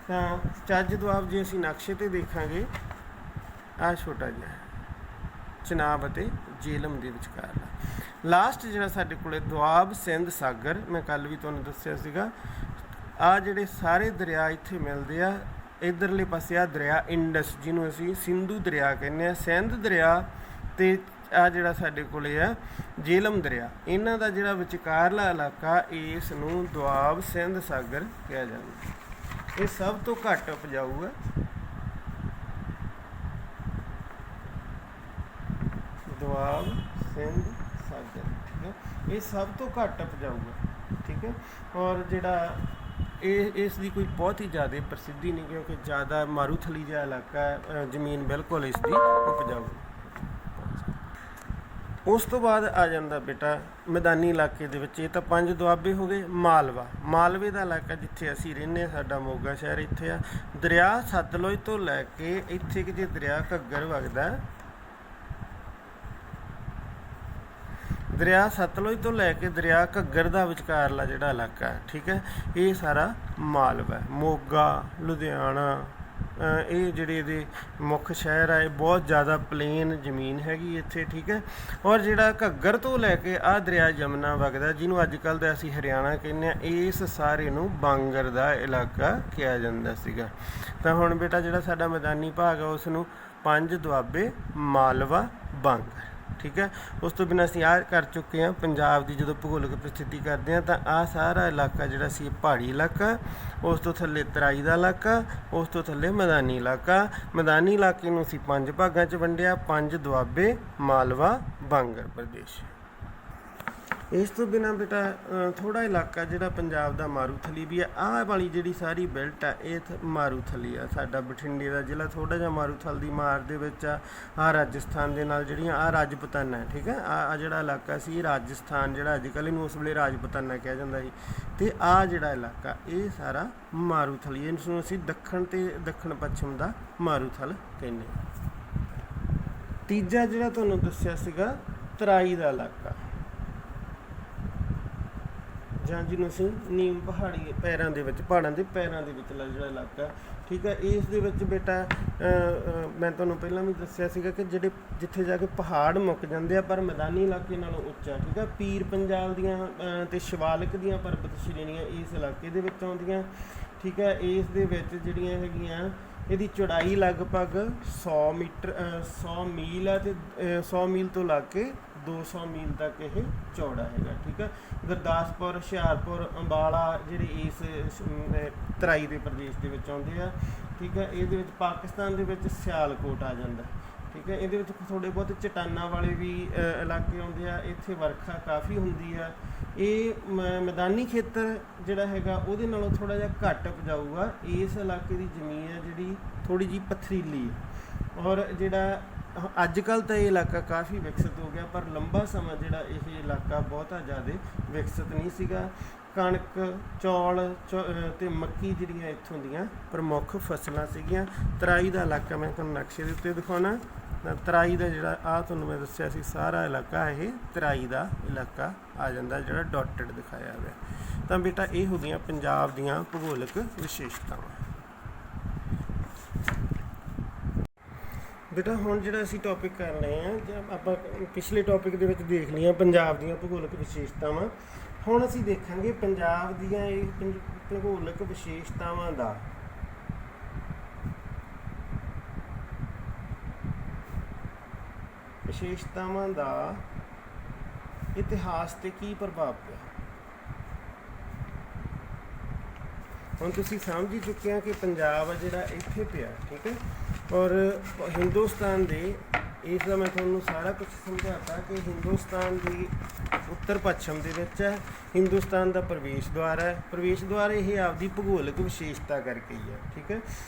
ਤਾਂ ਚੱਜ ਦੁਆਬ ਜੇ ਅਸੀਂ ਨਕਸ਼ੇ 'ਤੇ ਦੇਖਾਂਗੇ, ਆਹ ਛੋਟਾ ਜਿਹਾ ਚਨਾਬ ਅਤੇ ਜੇਹਲਮ ਦੇ ਵਿਚਕਾਰਲਾ। ਲਾਸਟ ਜਿਹੜਾ ਸਾਡੇ ਕੋਲ ਦੁਆਬ ਸਿੰਧ ਸਾਗਰ, ਮੈਂ ਕੱਲ੍ਹ ਵੀ ਤੁਹਾਨੂੰ ਦੱਸਿਆ ਸੀਗਾ। ਆਹ ਜਿਹੜੇ ਸਾਰੇ ਦਰਿਆ ਇੱਥੇ ਮਿਲਦੇ ਆ। ਇੱਧਰਲੇ ਪਾਸੇ ਆ ਦਰਿਆ ਇੰਡਸ, ਜਿਹਨੂੰ ਅਸੀਂ ਸਿੰਧੂ ਦਰਿਆ ਕਹਿੰਦੇ ਹਾਂ, ਸਿੰਧ ਦਰਿਆ, ਅਤੇ ਆਹ ਜਿਹੜਾ ਸਾਡੇ ਕੋਲ ਆ ਜੇਹਲਮ ਦਰਿਆ, ਇਹਨਾਂ ਦਾ ਜਿਹੜਾ ਵਿਚਕਾਰਲਾ ਇਲਾਕਾ, ਇਸ ਨੂੰ ਦੁਆਬ ਸਿੰਧ ਸਾਗਰ ਕਿਹਾ ਜਾਂਦਾ। ਇਹ ਸਭ ਤੋਂ ਘੱਟ ਉਪਜਾਊ ਹੈ। ਦੁਆਬ ਸਿੰਧ ਸਾਗਰ, ਠੀਕ ਹੈ, ਇਹ ਸਭ ਤੋਂ ਘੱਟ ਉਪਜਾਊ ਹੈ, ਠੀਕ ਹੈ। ਔਰ ਜਿਹੜਾ ਇਸ ਦੀ ਕੋਈ ਬਹੁਤ ਹੀ ਜ਼ਿਆਦਾ ਪ੍ਰਸਿੱਧੀ ਨਹੀਂ, ਕਿਉਂਕਿ ਜ਼ਿਆਦਾ ਮਾਰੂਥਲੀ ਜਿਹਾ ਇਲਾਕਾ ਹੈ, ਜ਼ਮੀਨ ਬਿਲਕੁਲ ਇਸ ਦੀ ਉਪਜਾਊ। ਉਸ ਤੋਂ ਬਾਅਦ ਆ ਜਾਂਦਾ ਬੇਟਾ ਮੈਦਾਨੀ ਇਲਾਕੇ ਦੇ ਵਿੱਚ। ਇਹ ਤਾਂ 5 ਦੁਆਬੇ ਹੋ ਗਏ। ਮਾਲਵਾ, ਮਾਲਵੇ ਦਾ ਇਲਾਕਾ ਜਿੱਥੇ ਅਸੀਂ ਰਹਿੰਦੇ ਹਾਂ, ਸਾਡਾ ਮੋਗਾ ਸ਼ਹਿਰ ਇੱਥੇ ਆ। ਦਰਿਆ ਸਤਲੁਜ ਤੋਂ ਲੈ ਕੇ ਇੱਥੇ ਕਿ ਜੇ ਦਰਿਆ ਘੱਗਰ ਵਗਦਾ, ਦਰਿਆ ਸਤਲੁਜ ਤੋਂ ਲੈ ਕੇ ਦਰਿਆ ਘੱਗਰ ਦਾ ਵਿਚਕਾਰਲਾ ਜਿਹੜਾ ਇਲਾਕਾ ਹੈ, ਠੀਕ ਹੈ, ਇਹ ਸਾਰਾ ਮਾਲਵਾ। ਮੋਗਾ, ਲੁਧਿਆਣਾ, ਇਹ ਜਿਹੜੇ ਇਹਦੇ ਮੁੱਖ ਸ਼ਹਿਰ ਆ। ਇਹ ਬਹੁਤ ਜ਼ਿਆਦਾ ਪਲੇਨ ਜ਼ਮੀਨ ਹੈਗੀ ਇੱਥੇ, ਠੀਕ ਹੈ। ਔਰ ਜਿਹੜਾ ਘੱਗਰ ਤੋਂ ਲੈ ਕੇ ਆਹ ਦਰਿਆ ਯਮੁਨਾ ਵਗਦਾ, ਜਿਹਨੂੰ ਅੱਜ ਕੱਲ੍ਹ ਦਾ ਅਸੀਂ ਹਰਿਆਣਾ ਕਹਿੰਦੇ ਹਾਂ, ਇਸ ਸਾਰੇ ਨੂੰ ਬਾਂਗਰ ਦਾ ਇਲਾਕਾ ਕਿਹਾ ਜਾਂਦਾ ਸੀਗਾ। ਤਾਂ ਹੁਣ ਬੇਟਾ ਜਿਹੜਾ ਸਾਡਾ ਮੈਦਾਨੀ ਭਾਗ ਆ, ਉਸ ਨੂੰ 5 ਦੁਆਬੇ, ਮਾਲਵਾ, ਬਾਂਗਰ, ਠੀਕ ਹੈ। ਉਸ ਤੋਂ ਬਿਨਾਂ ਅਸੀਂ ਆਹ ਕਰ ਚੁੱਕੇ ਹਾਂ। ਪੰਜਾਬ ਦੀ ਜਦੋਂ ਭੂਗੋਲਿਕ ਪ੍ਰਸਥਿਤੀ ਕਰਦੇ ਹਾਂ ਤਾਂ ਆਹ ਸਾਰਾ ਇਲਾਕਾ ਜਿਹੜਾ ਸੀ ਪਹਾੜੀ ਇਲਾਕਾ, ਉਸ ਤੋਂ ਥੱਲੇ ਤਰਾਈ ਦਾ ਇਲਾਕਾ, ਉਸ ਤੋਂ ਥੱਲੇ ਮੈਦਾਨੀ ਇਲਾਕਾ। ਮੈਦਾਨੀ ਇਲਾਕੇ ਨੂੰ ਅਸੀਂ 5 ਭਾਗਾਂ 'ਚ ਵੰਡਿਆ, 5 ਦੁਆਬੇ, ਮਾਲਵਾ, ਬਾਂਗਰ ਪ੍ਰਦੇਸ਼। ਇਸ ਤੋਂ ਬਿਨਾਂ ਬੇਟਾ ਥੋੜ੍ਹਾ ਇਲਾਕਾ ਜਿਹੜਾ ਪੰਜਾਬ ਦਾ ਮਾਰੂਥਲੀ ਵੀ ਆ, ਆਹ ਵਾਲੀ ਜਿਹੜੀ ਸਾਰੀ ਬੈਲਟ ਆ ਇਹ ਮਾਰੂਥਲੀ ਆ। ਸਾਡਾ ਬਠਿੰਡੇ ਦਾ ਜ਼ਿਲ੍ਹਾ ਥੋੜ੍ਹਾ ਜਿਹਾ ਮਾਰੂਥਲ ਦੀ ਮਾਰ ਦੇ ਵਿੱਚ ਆ। ਆਹ ਰਾਜਸਥਾਨ ਦੇ ਨਾਲ ਜਿਹੜੀਆਂ ਆਹ ਰਾਜਪੂਤਾਨਾ ਹੈ, ਠੀਕ ਹੈ। ਆਹ ਜਿਹੜਾ ਇਲਾਕਾ ਸੀ ਇਹ ਰਾਜਸਥਾਨ, ਜਿਹੜਾ ਅੱਜ ਕੱਲ੍ਹ ਇਹਨੂੰ ਉਸ ਵੇਲੇ ਰਾਜਪੂਤਾਨਾ ਕਿਹਾ ਜਾਂਦਾ ਸੀ। ਅਤੇ ਆਹ ਜਿਹੜਾ ਇਲਾਕਾ ਇਹ ਸਾਰਾ ਮਾਰੂਥਲੀ, ਇਸ ਨੂੰ ਅਸੀਂ ਦੱਖਣ ਅਤੇ ਦੱਖਣ ਪੱਛਮ ਦਾ ਮਾਰੂਥਲ ਕਹਿੰਦੇ ਹਾਂ। ਤੀਜਾ ਜਿਹੜਾ ਤੁਹਾਨੂੰ ਦੱਸਿਆ ਸੀਗਾ ਤਰਾਈ ਦਾ ਇਲਾਕਾ, ਜਾਂ ਜਿਹਨੂੰ ਅਸੀਂ ਨੀਮ ਪਹਾੜੀ ਪੈਰਾਂ ਦੇ ਵਿੱਚ, ਪਹਾੜਾਂ ਦੇ ਪੈਰਾਂ ਦੇ ਵਿਚਲਾ ਜਿਹੜਾ ਇਲਾਕਾ, ਠੀਕ ਹੈ। ਇਸ ਦੇ ਵਿੱਚ ਬੇਟਾ ਮੈਂ ਤੁਹਾਨੂੰ ਪਹਿਲਾਂ ਵੀ ਦੱਸਿਆ ਸੀਗਾ ਕਿ ਜਿੱਥੇ ਜਾ ਕੇ ਪਹਾੜ ਮੁੱਕ ਜਾਂਦੇ ਆ ਪਰ ਮੈਦਾਨੀ ਇਲਾਕੇ ਨਾਲੋਂ ਉੱਚਾ, ਠੀਕ ਹੈ। ਪੀਰ ਪੰਜਾਲ ਦੀਆਂ ਅਤੇ ਸ਼ਿਵਾਲਿਕ ਦੀਆਂ ਪਰਬਤ ਸ਼੍ਰੇਣੀਆਂ ਇਸ ਇਲਾਕੇ ਦੇ ਵਿੱਚ ਆਉਂਦੀਆਂ, ਠੀਕ ਹੈ। ਇਸ ਦੇ ਵਿੱਚ ਜਿਹੜੀਆਂ ਹੈਗੀਆਂ ਇਹਦੀ ਚੌੜਾਈ ਲਗਭਗ 100 ਮੀਲ ਹੈ, ਅਤੇ 100 ਮੀਲ ਤੋਂ ਲੱਗ ਕੇ 200 ਮੀਲ ਤੱਕ ਇਹ ਚੌੜਾ ਹੈਗਾ, ਠੀਕ ਹੈ। ਗੁਰਦਾਸਪੁਰ, ਹੁਸ਼ਿਆਰਪੁਰ, ਅੰਬਾਲਾ ਜਿਹੜੇ ਇਸ ਤਰਾਈ ਦੇ ਪ੍ਰਦੇਸ਼ ਦੇ ਵਿੱਚ ਆਉਂਦੇ ਆ, ਠੀਕ ਹੈ। ਇਹਦੇ ਵਿੱਚ ਪਾਕਿਸਤਾਨ ਦੇ ਵਿੱਚ ਸਿਆਲਕੋਟ ਆ ਜਾਂਦਾ, ਠੀਕ ਹੈ। ਇਹਦੇ ਵਿੱਚ ਥੋੜ੍ਹੇ ਬਹੁਤ ਚਟਾਨਾਂ ਵਾਲੇ ਵੀ ਇਲਾਕੇ ਆਉਂਦੇ ਆ, ਇੱਥੇ ਵਰਖਾ ਕਾਫੀ ਹੁੰਦੀ ਆ। ਇਹ ਮੈਦਾਨੀ ਖੇਤਰ ਜਿਹੜਾ ਹੈਗਾ ਉਹਦੇ ਨਾਲੋਂ ਥੋੜ੍ਹਾ ਜਿਹਾ ਘੱਟ ਉਪਜਾਊ ਆ। ਇਸ ਇਲਾਕੇ ਦੀ ਜ਼ਮੀਨ ਹੈ ਜਿਹੜੀ ਥੋੜ੍ਹੀ ਜਿਹੀ ਪਥਰੀਲੀ ਹੈ, ਔਰ ਜਿਹੜਾ ਅੱਜ ਕੱਲ੍ਹ ਤਾਂ ਇਹ ਇਲਾਕਾ ਕਾਫੀ ਵਿਕਸਿਤ ਹੋ ਗਿਆ, ਪਰ ਲੰਬਾ ਸਮਾਂ ਜਿਹੜਾ ਇਹ ਇਲਾਕਾ ਬਹੁਤਾ ਜ਼ਿਆਦਾ ਵਿਕਸਿਤ ਨਹੀਂ ਸੀਗਾ। ਕਣਕ, ਚੌਲ ਅਤੇ ਮੱਕੀ ਜਿਹੜੀਆਂ ਇੱਥੋਂ ਦੀਆਂ ਪ੍ਰਮੁੱਖ ਫਸਲਾਂ ਸੀਗੀਆਂ। ਤਰਾਈ ਦਾ ਇਲਾਕਾ ਮੈਂ ਤੁਹਾਨੂੰ ਨਕਸ਼ੇ ਦੇ ਉੱਤੇ ਦਿਖਾਉਣਾ। ਤਰਾਈ ਦਾ ਜਿਹੜਾ ਤੁਹਾਨੂੰ ਮੈਂ ਦੱਸਿਆ ਸੀ ਸਾਰਾ ਇਲਾਕਾ ਇਹ ਤਰਾਈ ਦਾ ਇਲਾਕਾ ਆ ਜਾਂਦਾ, ਜਿਹੜਾ ਡਾਟਡ ਦਿਖਾਇਆ ਹੋਇਆ। ਤਾਂ ਬੇਟਾ ਇਹ ਹੋ ਗਈਆਂ ਪੰਜਾਬ ਦੀਆਂ ਭੂਗੋਲਿਕ ਵਿਸ਼ੇਸ਼ਤਾਵਾਂ। ਬੇਟਾ ਹੁਣ ਜਿਹੜਾ ਅਸੀਂ ਟੌਪਿਕ ਕਰ ਰਹੇ ਹਾਂ, ਜਾਂ ਆਪਾਂ ਪਿਛਲੇ ਟੌਪਿਕ ਦੇ ਵਿੱਚ ਦੇਖ ਲਈਆਂ ਪੰਜਾਬ ਦੀਆਂ ਭੂਗੋਲਿਕ ਵਿਸ਼ੇਸ਼ਤਾਵਾਂ, ਹੁਣ ਅਸੀਂ ਦੇਖਾਂਗੇ ਪੰਜਾਬ ਦੀਆਂ ਇਹ ਭੂਗੋਲਿਕ ਵਿਸ਼ੇਸ਼ਤਾਵਾਂ ਦਾ ਇਤਿਹਾਸ 'ਤੇ ਕੀ ਪ੍ਰਭਾਵ ਪਿਆ। ਹੁਣ ਤੁਸੀਂ ਸਮਝ ਹੀ ਚੁੱਕੇ ਆ ਕਿ ਪੰਜਾਬ ਆ ਜਿਹੜਾ ਇੱਥੇ ਪਿਆ, ਠੀਕ ਹੈ। ਔਰ ਹਿੰਦੁਸਤਾਨ ਦੇ ਇਸ ਦਾ ਮੈਂ ਤੁਹਾਨੂੰ ਸਾਰਾ ਕੁਝ ਸਮਝਾਤਾ ਕਿ ਹਿੰਦੁਸਤਾਨ ਦੀ ਉੱਤਰ ਪੱਛਮ ਦੇ ਵਿੱਚ ਹੈ। ਹਿੰਦੁਸਤਾਨ ਦਾ ਪ੍ਰਵੇਸ਼ ਦੁਆਰ ਹੈ। ਪ੍ਰਵੇਸ਼ ਦੁਆਰ ਇਹ ਆਪਦੀ ਭੂਗੋਲਿਕ ਵਿਸ਼ੇਸ਼ਤਾ ਕਰਕੇ ਹੀ ਹੈ, ਠੀਕ ਹੈ।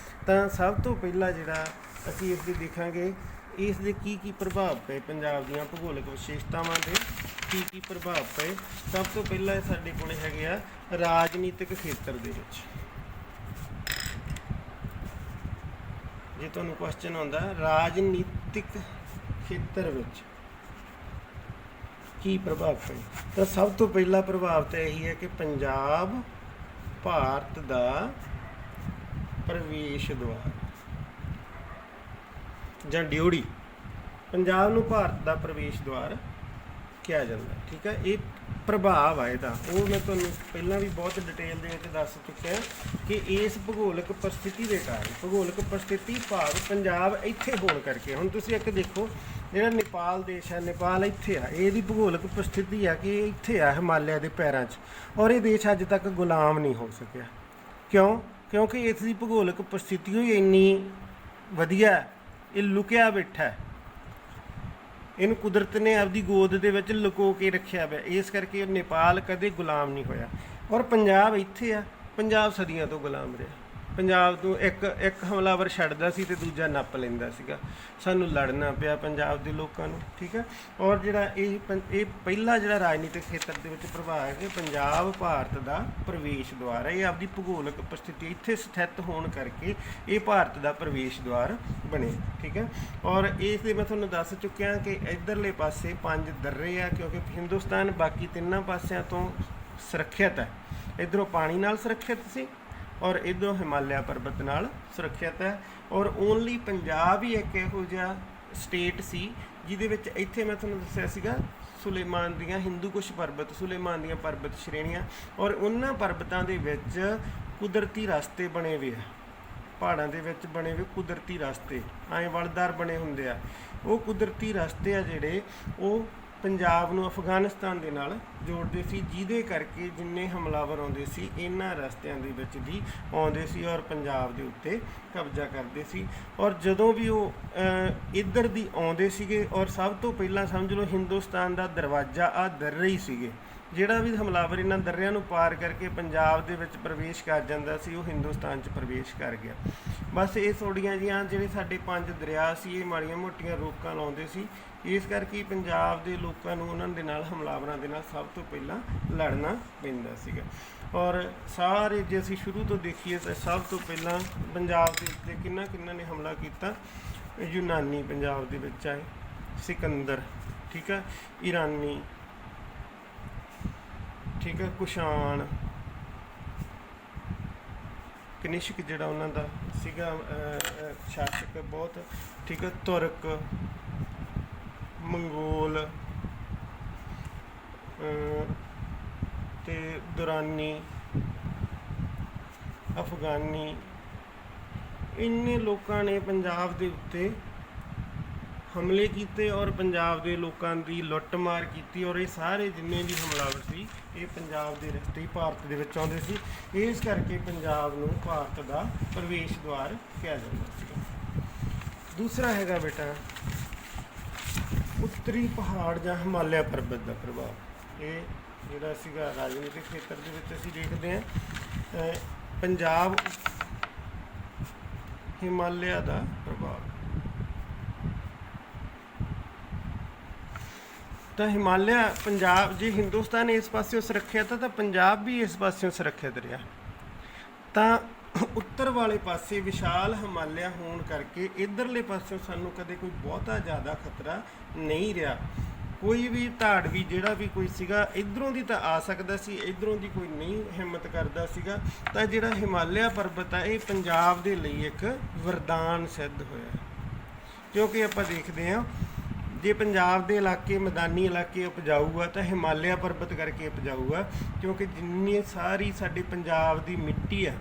ਤਾਂ ਸਭ ਤੋਂ ਪਹਿਲਾਂ ਜਿਹੜਾ ਅਸੀਂ ਇਸ ਦੇ ਦੇਖਾਂਗੇ, ਇਸ ਦੇ ਕੀ ਪ੍ਰਭਾਵ ਪਏ, ਪੰਜਾਬ ਦੀਆਂ ਭੂਗੋਲਿਕ ਵਿਸ਼ੇਸ਼ਤਾਵਾਂ ਦੇ ਕੀ ਪ੍ਰਭਾਵ ਪਏ। ਸਭ ਤੋਂ ਪਹਿਲਾਂ ਸਾਡੇ ਕੋਲ ਹੈਗੇ ਆ ਰਾਜਨੀਤਿਕ ਖੇਤਰ ਦੇ ਵਿੱਚ। ਜੇ ਤੁਹਾਨੂੰ ਕੁਐਸਚਨ ਆਉਂਦਾ ਰਾਜਨੀਤਿਕ ਖੇਤਰ ਵਿੱਚ ਕੀ ਪ੍ਰਭਾਵ ਪਏ, ਤਾਂ ਸਭ ਤੋਂ ਪਹਿਲਾ ਪ੍ਰਭਾਵ ਤਾਂ ਇਹੀ ਹੈ ਕਿ ਪੰਜਾਬ ਭਾਰਤ ਦਾ ਪ੍ਰਵੇਸ਼ ਦੁਆਰ ਜਾਂ ਡਿਊੜੀ, ਪੰਜਾਬ ਨੂੰ ਭਾਰਤ ਦਾ ਪ੍ਰਵੇਸ਼ ਦੁਆਰ ਕਿਹਾ ਜਾਂਦਾ, ਠੀਕ ਹੈ। ਇਹ ਪ੍ਰਭਾਵ ਆ ਇਹਦਾ, ਉਹ ਮੈਂ ਤੁਹਾਨੂੰ ਪਹਿਲਾਂ ਵੀ ਬਹੁਤ ਡਿਟੇਲ ਦੇ ਵਿੱਚ ਦੱਸ ਚੁੱਕਿਆ ਕਿ ਇਸ ਭੂਗੋਲਿਕ ਪਰਿਸਥਿਤੀ ਦੇ ਕਾਰਨ, ਭੂਗੋਲਿਕ ਪਰਿਸਥਿਤੀ ਭਾਵ ਪੰਜਾਬ ਇੱਥੇ ਹੋਣ ਕਰਕੇ। ਹੁਣ ਤੁਸੀਂ ਇੱਕ ਦੇਖੋ, ਜਿਹੜਾ ਨੇਪਾਲ ਦੇਸ਼ ਹੈ, ਨੇਪਾਲ ਇੱਥੇ ਆ, ਇਹਦੀ ਭੂਗੋਲਿਕ ਪਰਿਸਥਿਤੀ ਆ ਕਿ ਇਹ ਇੱਥੇ ਆ ਹਿਮਾਲਿਆ ਦੇ ਪੈਰਾਂ 'ਚ, ਔਰ ਇਹ ਦੇਸ਼ ਅੱਜ ਤੱਕ ਗੁਲਾਮ ਨਹੀਂ ਹੋ ਸਕਿਆ। ਕਿਉਂਕਿ ਇਸ ਦੀ ਭੂਗੋਲਿਕ ਪਰਿਸਥਿਤੀ ਹੋਈ ਇੰਨੀ ਵਧੀਆ, ਇਹ ਲੁਕਿਆ ਬੈਠਾ, ਇਹਨੂੰ ਕੁਦਰਤ ਨੇ ਆਪਦੀ ਗੋਦ ਦੇ ਵਿੱਚ ਲੁਕੋ ਕੇ ਰੱਖਿਆ ਹੋਇਆ, ਇਸ ਕਰਕੇ ਨੇਪਾਲ ਕਦੇ ਗੁਲਾਮ ਨਹੀਂ ਹੋਇਆ। ਔਰ ਪੰਜਾਬ ਇੱਥੇ ਆ, ਪੰਜਾਬ ਸਦੀਆਂ ਤੋਂ ਗੁਲਾਮ ਰਿਹਾ। ਪੰਜਾਬ ਤੋਂ ਇੱਕ ਹਮਲਾਵਰ ਛੱਡਦਾ ਸੀ ਅਤੇ ਦੂਜਾ ਨੱਪ ਲੈਂਦਾ ਸੀਗਾ। ਸਾਨੂੰ ਲੜਨਾ ਪਿਆ ਪੰਜਾਬ ਦੇ ਲੋਕਾਂ ਨੂੰ, ਠੀਕ ਹੈ। ਔਰ ਜਿਹੜਾ ਇਹ ਪਹਿਲਾ ਜਿਹੜਾ ਰਾਜਨੀਤਿਕ ਖੇਤਰ ਦੇ ਵਿੱਚ ਪ੍ਰਭਾਵ ਹੈ ਕਿ ਪੰਜਾਬ ਭਾਰਤ ਦਾ ਪ੍ਰਵੇਸ਼ ਦੁਆਰ ਹੈ। ਇਹ ਆਪਦੀ ਭੂਗੋਲਿਕ ਉਪਸਥਿਤੀ ਇੱਥੇ ਸਥਿਤ ਹੋਣ ਕਰਕੇ ਇਹ ਭਾਰਤ ਦਾ ਪ੍ਰਵੇਸ਼ ਦੁਆਰ ਬਣੇ, ਠੀਕ ਹੈ। ਔਰ ਇਸ ਦੇ ਮੈਂ ਤੁਹਾਨੂੰ ਦੱਸ ਚੁੱਕਿਆ ਕਿ ਇੱਧਰਲੇ ਪਾਸੇ 5 ਦर्रे ਆ, ਕਿਉਂਕਿ ਹਿੰਦੁਸਤਾਨ ਬਾਕੀ ਤਿੰਨਾਂ ਪਾਸਿਆਂ ਤੋਂ ਸੁਰੱਖਿਅਤ ਹੈ। ਇੱਧਰੋਂ ਪਾਣੀ ਨਾਲ ਸੁਰੱਖਿਅਤ ਸੀ, ਔਰ ਇੱਧਰੋਂ ਹਿਮਾਲਿਆ ਪਰਬਤ ਨਾਲ ਸੁਰੱਖਿਅਤ ਹੈ। ਔਰ ਓਨਲੀ ਪੰਜਾਬ ਹੀ ਇੱਕ ਇਹੋ ਜਿਹਾ ਸਟੇਟ ਸੀ ਜਿਹਦੇ ਵਿੱਚ ਇੱਥੇ ਮੈਂ ਤੁਹਾਨੂੰ ਦੱਸਿਆ ਸੀਗਾ ਸੁਲੇਮਾਨ ਦੀਆਂ ਹਿੰਦੂਕੁਸ਼ ਪਰਬਤ, ਸੁਲੇਮਾਨ ਦੀਆਂ ਪਰਬਤ ਸ਼੍ਰੇਣੀਆਂ, ਔਰ ਉਹਨਾਂ ਪਰਬਤਾਂ ਦੇ ਵਿੱਚ ਕੁਦਰਤੀ ਰਸਤੇ ਬਣੇ ਹੋਏ ਆ, ਪਹਾੜਾਂ ਦੇ ਵਿੱਚ ਬਣੇ ਹੋਏ ਕੁਦਰਤੀ ਰਸਤੇ ਐਂ ਵਲਦਾਰ ਬਣੇ ਹੁੰਦੇ ਆ। ਉਹ ਕੁਦਰਤੀ ਰਸਤੇ ਆ ਜਿਹੜੇ ਉਹ ਪੰਜਾਬ ਨੂੰ ਅਫਗਾਨਿਸਤਾਨ ਦੇ ਨਾਲ ਜੋੜਦੇ ਸੀ, ਜਿਹਦੇ ਕਰਕੇ ਜਿੰਨੇ ਹਮਲਾਵਰ ਆਉਂਦੇ ਸੀ ਇਹਨਾਂ ਰਸਤਿਆਂ ਦੇ ਵਿੱਚ ਦੀ ਆਉਂਦੇ ਸੀ ਔਰ ਪੰਜਾਬ ਦੇ ਉੱਤੇ ਕਬਜ਼ਾ ਕਰਦੇ ਸੀ। ਔਰ ਜਦੋਂ ਵੀ ਉਹ ਇੱਧਰ ਦੀ ਆਉਂਦੇ ਸੀਗੇ, ਔਰ ਸਭ ਤੋਂ ਪਹਿਲਾਂ ਸਮਝ ਲਓ ਹਿੰਦੁਸਤਾਨ ਦਾ ਦਰਵਾਜ਼ਾ ਦर्रे ਹੀ ਸੀਗੇ, ਜਿਹੜਾ ਵੀ ਹਮਲਾਵਰ ਇਹਨਾਂ ਦਰਿਆਂ ਨੂੰ ਪਾਰ ਕਰਕੇ ਪੰਜਾਬ ਦੇ ਵਿੱਚ ਪ੍ਰਵੇਸ਼ ਕਰ ਜਾਂਦਾ ਸੀ ਉਹ ਹਿੰਦੁਸਤਾਨ 'ਚ ਪ੍ਰਵੇਸ਼ ਕਰ ਗਿਆ। ਬਸ ਇਹ ਥੋੜ੍ਹੀਆਂ ਜਿਹੀਆਂ ਜਿਹੜੇ ਸਾਡੇ 5 ਦਰਿਆ ਸੀ ਇਹ ਮਾੜੀਆਂ ਮੋਟੀਆਂ ਰੋਕਾਂ ਲਾਉਂਦੇ ਸੀ, ਇਸ ਕਰਕੇ ਪੰਜਾਬ ਦੇ ਲੋਕਾਂ ਨੂੰ ਉਹਨਾਂ ਦੇ ਨਾਲ ਹਮਲਾਵਰਾਂ ਦੇ ਨਾਲ ਸਭ ਤੋਂ ਪਹਿਲਾਂ ਲੜਨਾ ਪੈਂਦਾ ਸੀਗਾ। ਔਰ ਸਾਰੇ ਜੇ ਅਸੀਂ ਸ਼ੁਰੂ ਤੋਂ ਦੇਖੀਏ ਤਾਂ ਸਭ ਤੋਂ ਪਹਿਲਾਂ ਪੰਜਾਬ ਦੇ ਉੱਤੇ ਕਿਹਨਾਂ ਨੇ ਹਮਲਾ ਕੀਤਾ? ਯੂਨਾਨੀ ਪੰਜਾਬ ਦੇ ਵਿੱਚ ਆਏ, ਸਿਕੰਦਰ, ਠੀਕ ਹੈ, ਈਰਾਨੀ, ਠੀਕ ਹੈ, ਕੁਸ਼ਾਨ, ਕਨਿਸ਼ਕ ਜਿਹੜਾ ਉਹਨਾਂ ਦਾ ਸੀਗਾ ਸ਼ਾਸਕ ਬਹੁਤ, ਠੀਕ ਹੈ, ਤੁਰਕ, ਮੰਗੋਲ ਤੇ ਦੁਰਾਨੀ, ਅਫਗਾਨੀ, ਇੰਨੇ ਲੋਕਾਂ ਨੇ ਪੰਜਾਬ ਦੇ ਉੱਤੇ ਹਮਲੇ ਕੀਤੇ ਔਰ ਪੰਜਾਬ ਦੇ ਲੋਕਾਂ ਦੀ ਲੁੱਟਮਾਰ ਕੀਤੀ। ਔਰ ਇਹ ਸਾਰੇ ਜਿੰਨੇ ਵੀ ਹਮਲਾਵਰ ਸੀ ਇਹ ਪੰਜਾਬ ਦੇ ਰਸਤੇ ਹੀ ਭਾਰਤ ਦੇ ਵਿੱਚ ਆਉਂਦੇ ਸੀ, ਇਸ ਕਰਕੇ ਪੰਜਾਬ ਨੂੰ ਭਾਰਤ ਦਾ ਪ੍ਰਵੇਸ਼ ਦੁਆਰ ਕਿਹਾ ਜਾਂਦਾ ਸੀ। ਦੂਸਰਾ ਹੈਗਾ ਬੇਟਾ ਉੱਤਰੀ ਪਹਾੜ ਜਾਂ ਹਿਮਾਲਿਆ ਪਰਬਤ ਦਾ ਪ੍ਰਭਾਵ। ਇਹ ਜਿਹੜਾ ਸੀਗਾ ਰਾਜਨੀਤਿਕ ਖੇਤਰ ਦੇ ਵਿੱਚ ਅਸੀਂ ਦੇਖਦੇ ਹਾਂ ਪੰਜਾਬ ਹਿਮਾਲਿਆ ਦਾ ਪ੍ਰਭਾਵ। ਤਾਂ ਹਿਮਾਲਿਆ ਪੰਜਾਬ, ਜੇ ਹਿੰਦੁਸਤਾਨ ਇਸ ਪਾਸਿਓਂ ਸੁਰੱਖਿਅਤ ਤਾਂ ਪੰਜਾਬ ਵੀ ਇਸ ਪਾਸਿਓਂ ਸੁਰੱਖਿਅਤ ਰਿਹਾ। ਤਾਂ ਉੱਤਰ ਵਾਲੇ ਪਾਸੇ ਵਿਸ਼ਾਲ ਹਿਮਾਲਿਆ ਹੋਣ ਕਰਕੇ ਇੱਧਰਲੇ ਪਾਸਿਓਂ ਸਾਨੂੰ ਕਦੇ ਕੋਈ ਬਹੁਤਾ ਜ਼ਿਆਦਾ ਖਤਰਾ ਨਹੀਂ ਰਿਹਾ। ਕੋਈ ਵੀ ਧਾੜਵੀ ਜਿਹੜਾ ਵੀ ਕੋਈ ਸੀਗਾ ਇੱਧਰੋਂ ਦੀ ਤਾਂ ਆ ਸਕਦਾ ਸੀ, ਇੱਧਰੋਂ ਦੀ ਕੋਈ ਨਹੀਂ ਹਿੰਮਤ ਕਰਦਾ ਸੀਗਾ। ਤਾਂ ਜਿਹੜਾ ਹਿਮਾਲਿਆ ਪਰਬਤ ਆ ਇਹ ਪੰਜਾਬ ਦੇ ਲਈ ਇੱਕ ਵਰਦਾਨ ਸਿੱਧ ਹੋਇਆ, ਕਿਉਂਕਿ ਆਪਾਂ ਦੇਖਦੇ ਹਾਂ ਜੇ ਪੰਜਾਬ ਦੇ ਇਲਾਕੇ ਮੈਦਾਨੀ ਇਲਾਕੇ ਉਪਜਾਊ ਆ ਤਾਂ ਹਿਮਾਲਿਆ ਪਰਬਤ ਕਰਕੇ ਉਪਜਾਊ ਆ, ਕਿਉਂਕਿ ਜਿੰਨੀ ਸਾਰੀ ਸਾਡੇ ਪੰਜਾਬ ਦੀ ਮਿੱਟੀ ਆ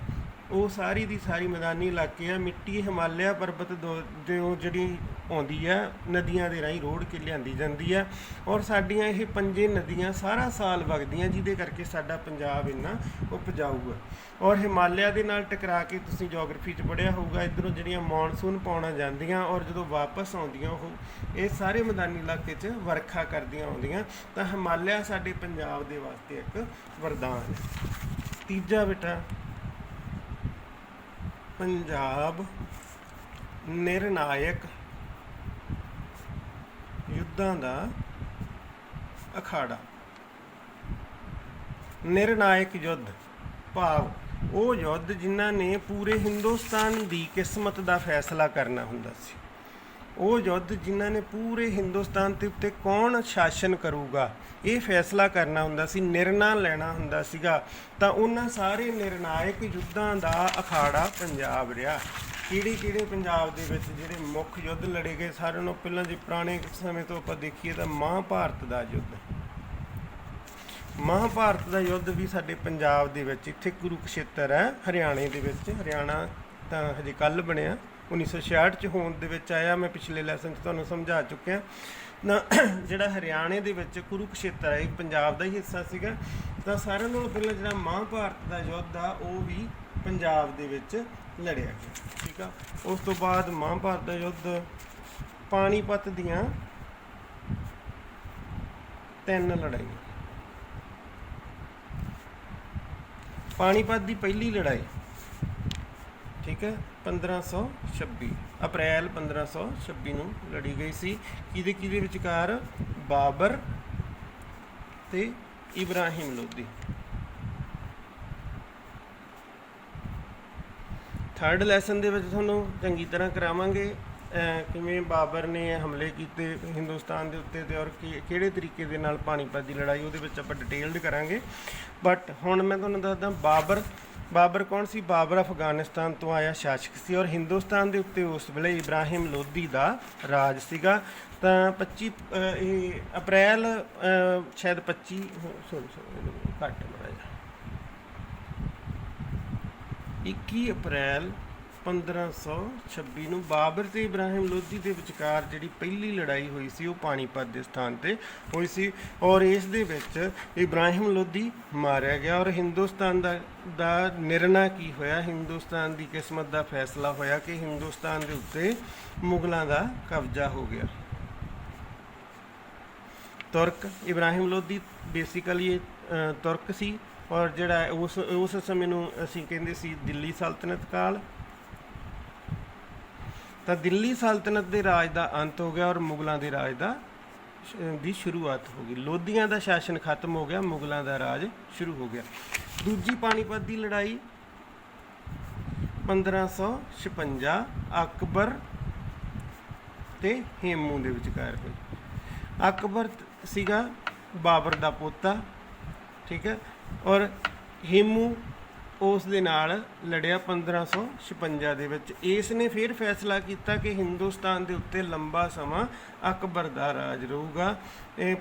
ਉਹ ਸਾਰੀ ਦੀ ਸਾਰੀ ਮੈਦਾਨੀ ਇਲਾਕੇ ਆ। ਮਿੱਟੀ ਹਿਮਾਲਿਆ ਪਰਬਤ ਤੋਂ ਜਿਹੜੀ ਆਉਂਦੀ ਆ ਨਦੀਆਂ ਦੇ ਰਾਹੀਂ ਰੋੜ ਕੇ ਲਿਆਂਦੀ ਜਾਂਦੀ ਆ ਔਰ ਸਾਡੀਆਂ ਇਹ 5 ਨਦੀਆਂ ਸਾਰਾ ਸਾਲ ਵਗਦੀਆਂ, ਜਿਹਦੇ ਕਰਕੇ ਸਾਡਾ ਪੰਜਾਬ ਇੰਨਾ ਉਪਜਾਊ ਆ। ਔਰ ਹਿਮਾਲਿਆ ਦੇ ਨਾਲ ਟਕਰਾ ਕੇ ਤੁਸੀਂ ਜੀਓਗ੍ਰਾਫੀ 'ਚ ਪੜ੍ਹਿਆ ਹੋਊਗਾ ਇੱਧਰੋਂ ਜਿਹੜੀਆਂ ਮੌਨਸੂਨ ਪਾਉਣਾ ਜਾਂਦੀਆਂ ਔਰ ਜਦੋਂ ਵਾਪਸ ਆਉਂਦੀਆਂ ਉਹ ਇਹ ਸਾਰੇ ਮੈਦਾਨੀ ਇਲਾਕੇ 'ਚ ਵਰਖਾ ਕਰਦੀਆਂ ਆਉਂਦੀਆਂ। ਤਾਂ ਹਿਮਾਲਿਆ ਸਾਡੇ ਪੰਜਾਬ ਦੇ ਵਾਸਤੇ ਇੱਕ ਵਰਦਾਨ ਹੈ। ਤੀਜਾ ਬੇਟਾ ਪੰਜਾਬ ਨਿਰਣਾਇਕ ਯੁੱਧਾਂ ਦਾ ਅਖਾੜਾ। ਨਿਰਣਾਇਕ ਯੁੱਧ ਭਾਵ ਉਹ ਯੁੱਧ ਜਿਨ੍ਹਾਂ ਨੇ ਪੂਰੇ ਹਿੰਦੁਸਤਾਨ ਦੀ ਕਿਸਮਤ ਦਾ ਫੈਸਲਾ ਕਰਨਾ ਹੁੰਦਾ ਸੀ। ਉਹ ਯੁੱਧ ਜਿਨ੍ਹਾਂ ਨੇ ਪੂਰੇ ਹਿੰਦੁਸਤਾਨ ਦੇ ਉੱਤੇ ਕੌਣ ਸ਼ਾਸਨ ਕਰੂਗਾ ਇਹ ਫੈਸਲਾ ਕਰਨਾ ਹੁੰਦਾ ਸੀ, ਨਿਰਣਾ ਲੈਣਾ ਹੁੰਦਾ ਸੀਗਾ। ਤਾਂ ਉਹਨਾਂ ਸਾਰੇ ਨਿਰਣਾਇਕ ਯੁੱਧਾਂ ਦਾ ਅਖਾੜਾ ਪੰਜਾਬ ਰਿਹਾ। ਕਿਹੜੇ ਪੰਜਾਬ ਦੇ ਵਿੱਚ ਜਿਹੜੇ ਮੁੱਖ ਯੁੱਧ ਲੜੇ ਗਏ? ਸਾਰਿਆਂ ਨਾਲੋਂ ਪਹਿਲਾਂ ਜੇ ਪੁਰਾਣੇ ਸਮੇਂ ਤੋਂ ਆਪਾਂ ਦੇਖੀਏ ਤਾਂ ਮਹਾਂਭਾਰਤ ਦਾ ਯੁੱਧ। ਮਹਾਂਭਾਰਤ ਦਾ ਯੁੱਧ ਵੀ ਸਾਡੇ ਪੰਜਾਬ ਦੇ ਵਿੱਚ, ਇੱਥੇ ਕੁਰੂਕਸ਼ੇਤਰ ਹੈ ਹਰਿਆਣੇ ਦੇ ਵਿੱਚ। ਹਰਿਆਣਾ ਤਾਂ ਹਜੇ ਕੱਲ੍ਹ ਬਣਿਆ, 1966 'ਚ ਹੋਂਦ ਦੇ ਵਿੱਚ ਆਇਆ। ਮੈਂ ਪਿਛਲੇ ਲੈਸਨ 'ਚ ਤੁਹਾਨੂੰ ਸਮਝਾ ਚੁੱਕਿਆ ਨਾ। ਜਿਹੜਾ ਹਰਿਆਣੇ ਦੇ ਵਿੱਚ ਕੁਰੂਕਸ਼ੇਤਰ ਹੈ ਇਹ ਪੰਜਾਬ ਦਾ ਹੀ ਹਿੱਸਾ ਸੀਗਾ। ਤਾਂ ਸਾਰਿਆਂ ਨਾਲੋਂ ਪਹਿਲਾਂ ਜਿਹੜਾ ਮਹਾਂਭਾਰਤ ਦਾ ਯੁੱਧ ਆ ਉਹ ਵੀ ਪੰਜਾਬ ਦੇ ਵਿੱਚ ਲੜਿਆ ਗਿਆ, ਠੀਕ ਆ। ਉਸ ਤੋਂ ਬਾਅਦ ਮਹਾਂਭਾਰਤ ਦਾ ਯੁੱਧ, ਪਾਣੀਪਤ ਦੀਆਂ 3 ਲੜਾਈਆਂ। ਪਾਣੀਪਤ ਦੀ ਪਹਿਲੀ ਲੜਾਈ, ਠੀਕ ਹੈ, 1526 ਅਪ੍ਰੈਲ 1526 ਨੂੰ ਲੜੀ ਗਈ ਸੀ। ਕਿਹਦੇ ਵਿਚਕਾਰ? ਬਾਬਰ ਤੇ ਇਬਰਾਹਿਮ ਲੋਧੀ। ਥਰਡ ਲੈਸਨ ਦੇ ਵਿੱਚ ਤੁਹਾਨੂੰ ਚੰਗੀ ਤਰ੍ਹਾਂ ਕਰਾਵਾਂਗੇ ਕਿਵੇਂ ਬਾਬਰ ਨੇ ਹਮਲੇ ਕੀਤੇ ਹਿੰਦੁਸਤਾਨ ਦੇ ਉੱਤੇ ਤੇ ਔਰ ਕਿਹੜੇ ਤਰੀਕੇ ਦੇ ਨਾਲ ਪਾਣੀਪਤ ਦੀ ਲੜਾਈ, ਉਹਦੇ ਵਿੱਚ ਆਪਾਂ ਡਿਟੇਲਡ ਕਰਾਂਗੇ। ਬਟ ਹੁਣ ਮੈਂ ਤੁਹਾਨੂੰ ਦੱਸਦਾ ਬਾਬਰ ਕੌਣ ਸੀ? ਬਾਬਰ ਅਫਗਾਨਿਸਤਾਨ ਤੋਂ ਆਇਆ ਸ਼ਾਸਕ ਸੀ ਔਰ ਹਿੰਦੁਸਤਾਨ ਦੇ ਉੱਤੇ ਉਸ ਵੇਲੇ ਇਬਰਾਹਿਮ ਲੋਧੀ ਦਾ ਰਾਜ ਸੀਗਾ। ਤਾਂ 25 ਅਪ੍ਰੈਲ ਸ਼ਾਇਦ 25 ਘੱਟ ਮਾੜਾ ਜਿਹਾ 21 ਅਪ੍ਰੈਲ 1526 ਨੂੰ ਬਾਬਰ ਤੇ ਇਬਰਾਹਿਮ ਲੋਧੀ ਦੇ ਵਿਚਕਾਰ ਜਿਹੜੀ ਪਹਿਲੀ ਲੜਾਈ ਹੋਈ ਸੀ ਉਹ ਪਾਣੀਪਤ ਦੇ ਸਥਾਨ ਤੇ ਹੋਈ ਸੀ ਔਰ ਇਸ ਦੇ ਵਿੱਚ ਇਬਰਾਹਿਮ ਲੋਧੀ ਮਾਰਿਆ ਗਿਆ ਔਰ ਹਿੰਦੁਸਤਾਨ ਦਾ ਨਿਰਣਾ ਕੀ ਹੋਇਆ? ਹਿੰਦੁਸਤਾਨ ਦੀ ਕਿਸਮਤ ਦਾ ਫੈਸਲਾ ਹੋਇਆ ਕਿ ਹਿੰਦੁਸਤਾਨ ਦੇ ਉੱਤੇ ਮੁਗਲਾਂ ਦਾ ਕਬਜ਼ਾ ਹੋ ਗਿਆ। ਤੁਰਕ ਇਬਰਾਹਿਮ ਲੋਧੀ ਬੇਸਿਕਲੀ ਤੁਰਕ ਸੀ, ਔਰ ਜਿਹੜਾ ਉਸ ਸਮੇਂ ਨੂੰ ਅਸੀਂ ਕਹਿੰਦੇ ਸੀ ਦਿੱਲੀ ਸਲਤਨਤ ਕਾਲ। ਤਾਂ ਦਿੱਲੀ ਸਲਤਨਤ ਦੇ ਰਾਜ ਦਾ ਅੰਤ ਹੋ ਗਿਆ ਔਰ ਮੁਗਲਾਂ ਦੇ ਰਾਜ ਦੀ ਸ਼ੁਰੂਆਤ ਹੋ ਗਈ। ਲੋਧੀਆਂ ਦਾ ਸ਼ਾਸਨ ਖਤਮ ਹੋ ਗਿਆ, ਮੁਗਲਾਂ ਦਾ ਰਾਜ ਸ਼ੁਰੂ ਹੋ ਗਿਆ। ਦੂਜੀ ਪਾਣੀਪਤ ਦੀ ਲੜਾਈ 1556 ਅਕਬਰ ਤੇ ਹੇਮੂ ਦੇ ਵਿਚਕਾਰ ਹੋਈ। ਅਕਬਰ ਸੀਗਾ ਬਾਬਰ ਦਾ ਪੋਤਾ, ਠੀਕ ਹੈ, ਔਰ ਹੇਮੂ ਉਸ ਦੇ ਨਾਲ ਲੜਿਆ 1556 ਦੇ ਵਿੱਚ। ਇਸ ਨੇ ਫਿਰ ਫੈਸਲਾ ਕੀਤਾ ਕਿ ਹਿੰਦੁਸਤਾਨ ਦੇ ਉੱਤੇ ਲੰਬਾ ਸਮਾਂ ਅਕਬਰ ਦਾ ਰਾਜ ਰਹੂਗਾ।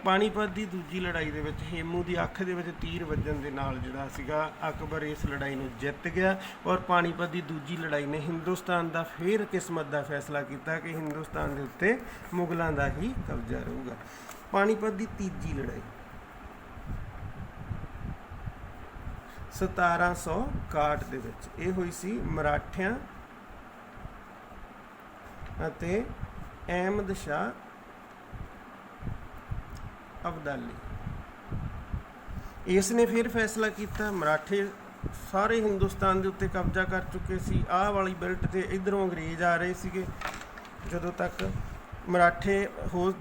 ਪਾਣੀਪਤ ਦੀ ਦੂਜੀ ਲੜਾਈ ਦੇ ਵਿੱਚ ਹੇਮੂ ਦੀ ਅੱਖ ਦੇ ਵਿੱਚ ਤੀਰ ਵੱਜਣ ਦੇ ਨਾਲ ਜਿਹੜਾ ਸੀਗਾ ਅਕਬਰ ਇਸ ਲੜਾਈ ਨੂੰ ਜਿੱਤ ਗਿਆ, ਔਰ ਪਾਣੀਪਤ ਦੀ ਦੂਜੀ ਲੜਾਈ ਨੇ ਹਿੰਦੁਸਤਾਨ ਦਾ ਫਿਰ ਕਿਸਮਤ ਦਾ ਫੈਸਲਾ ਕੀਤਾ ਕਿ ਹਿੰਦੁਸਤਾਨ ਦੇ ਉੱਤੇ ਮੁਗਲਾਂ ਦਾ ਹੀ ਕਬਜ਼ਾ ਰਹੂਗਾ। ਪਾਣੀਪਤ ਦੀ ਤੀਜੀ ਲੜਾਈ 1761 ਦੇ ਵਿੱਚ ਇਹ ਹੋਈ ਸੀ ਮਰਾਠਿਆਂ ਅਤੇ ਅਹਿਮਦ ਸ਼ਾਹ ਅਬਦਾਲੀ। ਇਸ ਨੇ ਫਿਰ ਫੈਸਲਾ ਕੀਤਾ, ਮਰਾਠੇ ਸਾਰੇ ਹਿੰਦੁਸਤਾਨ ਦੇ ਉੱਤੇ ਕਬਜ਼ਾ ਕਰ ਚੁੱਕੇ ਸੀ। ਆਹ ਵਾਲੀ ਬੈਲਟ ਤੇ ਇਧਰੋਂ ਅੰਗਰੇਜ਼ ਆ ਰਹੇ ਸੀਗੇ। ਜਦੋਂ ਤੱਕ ਮਰਾਠੇ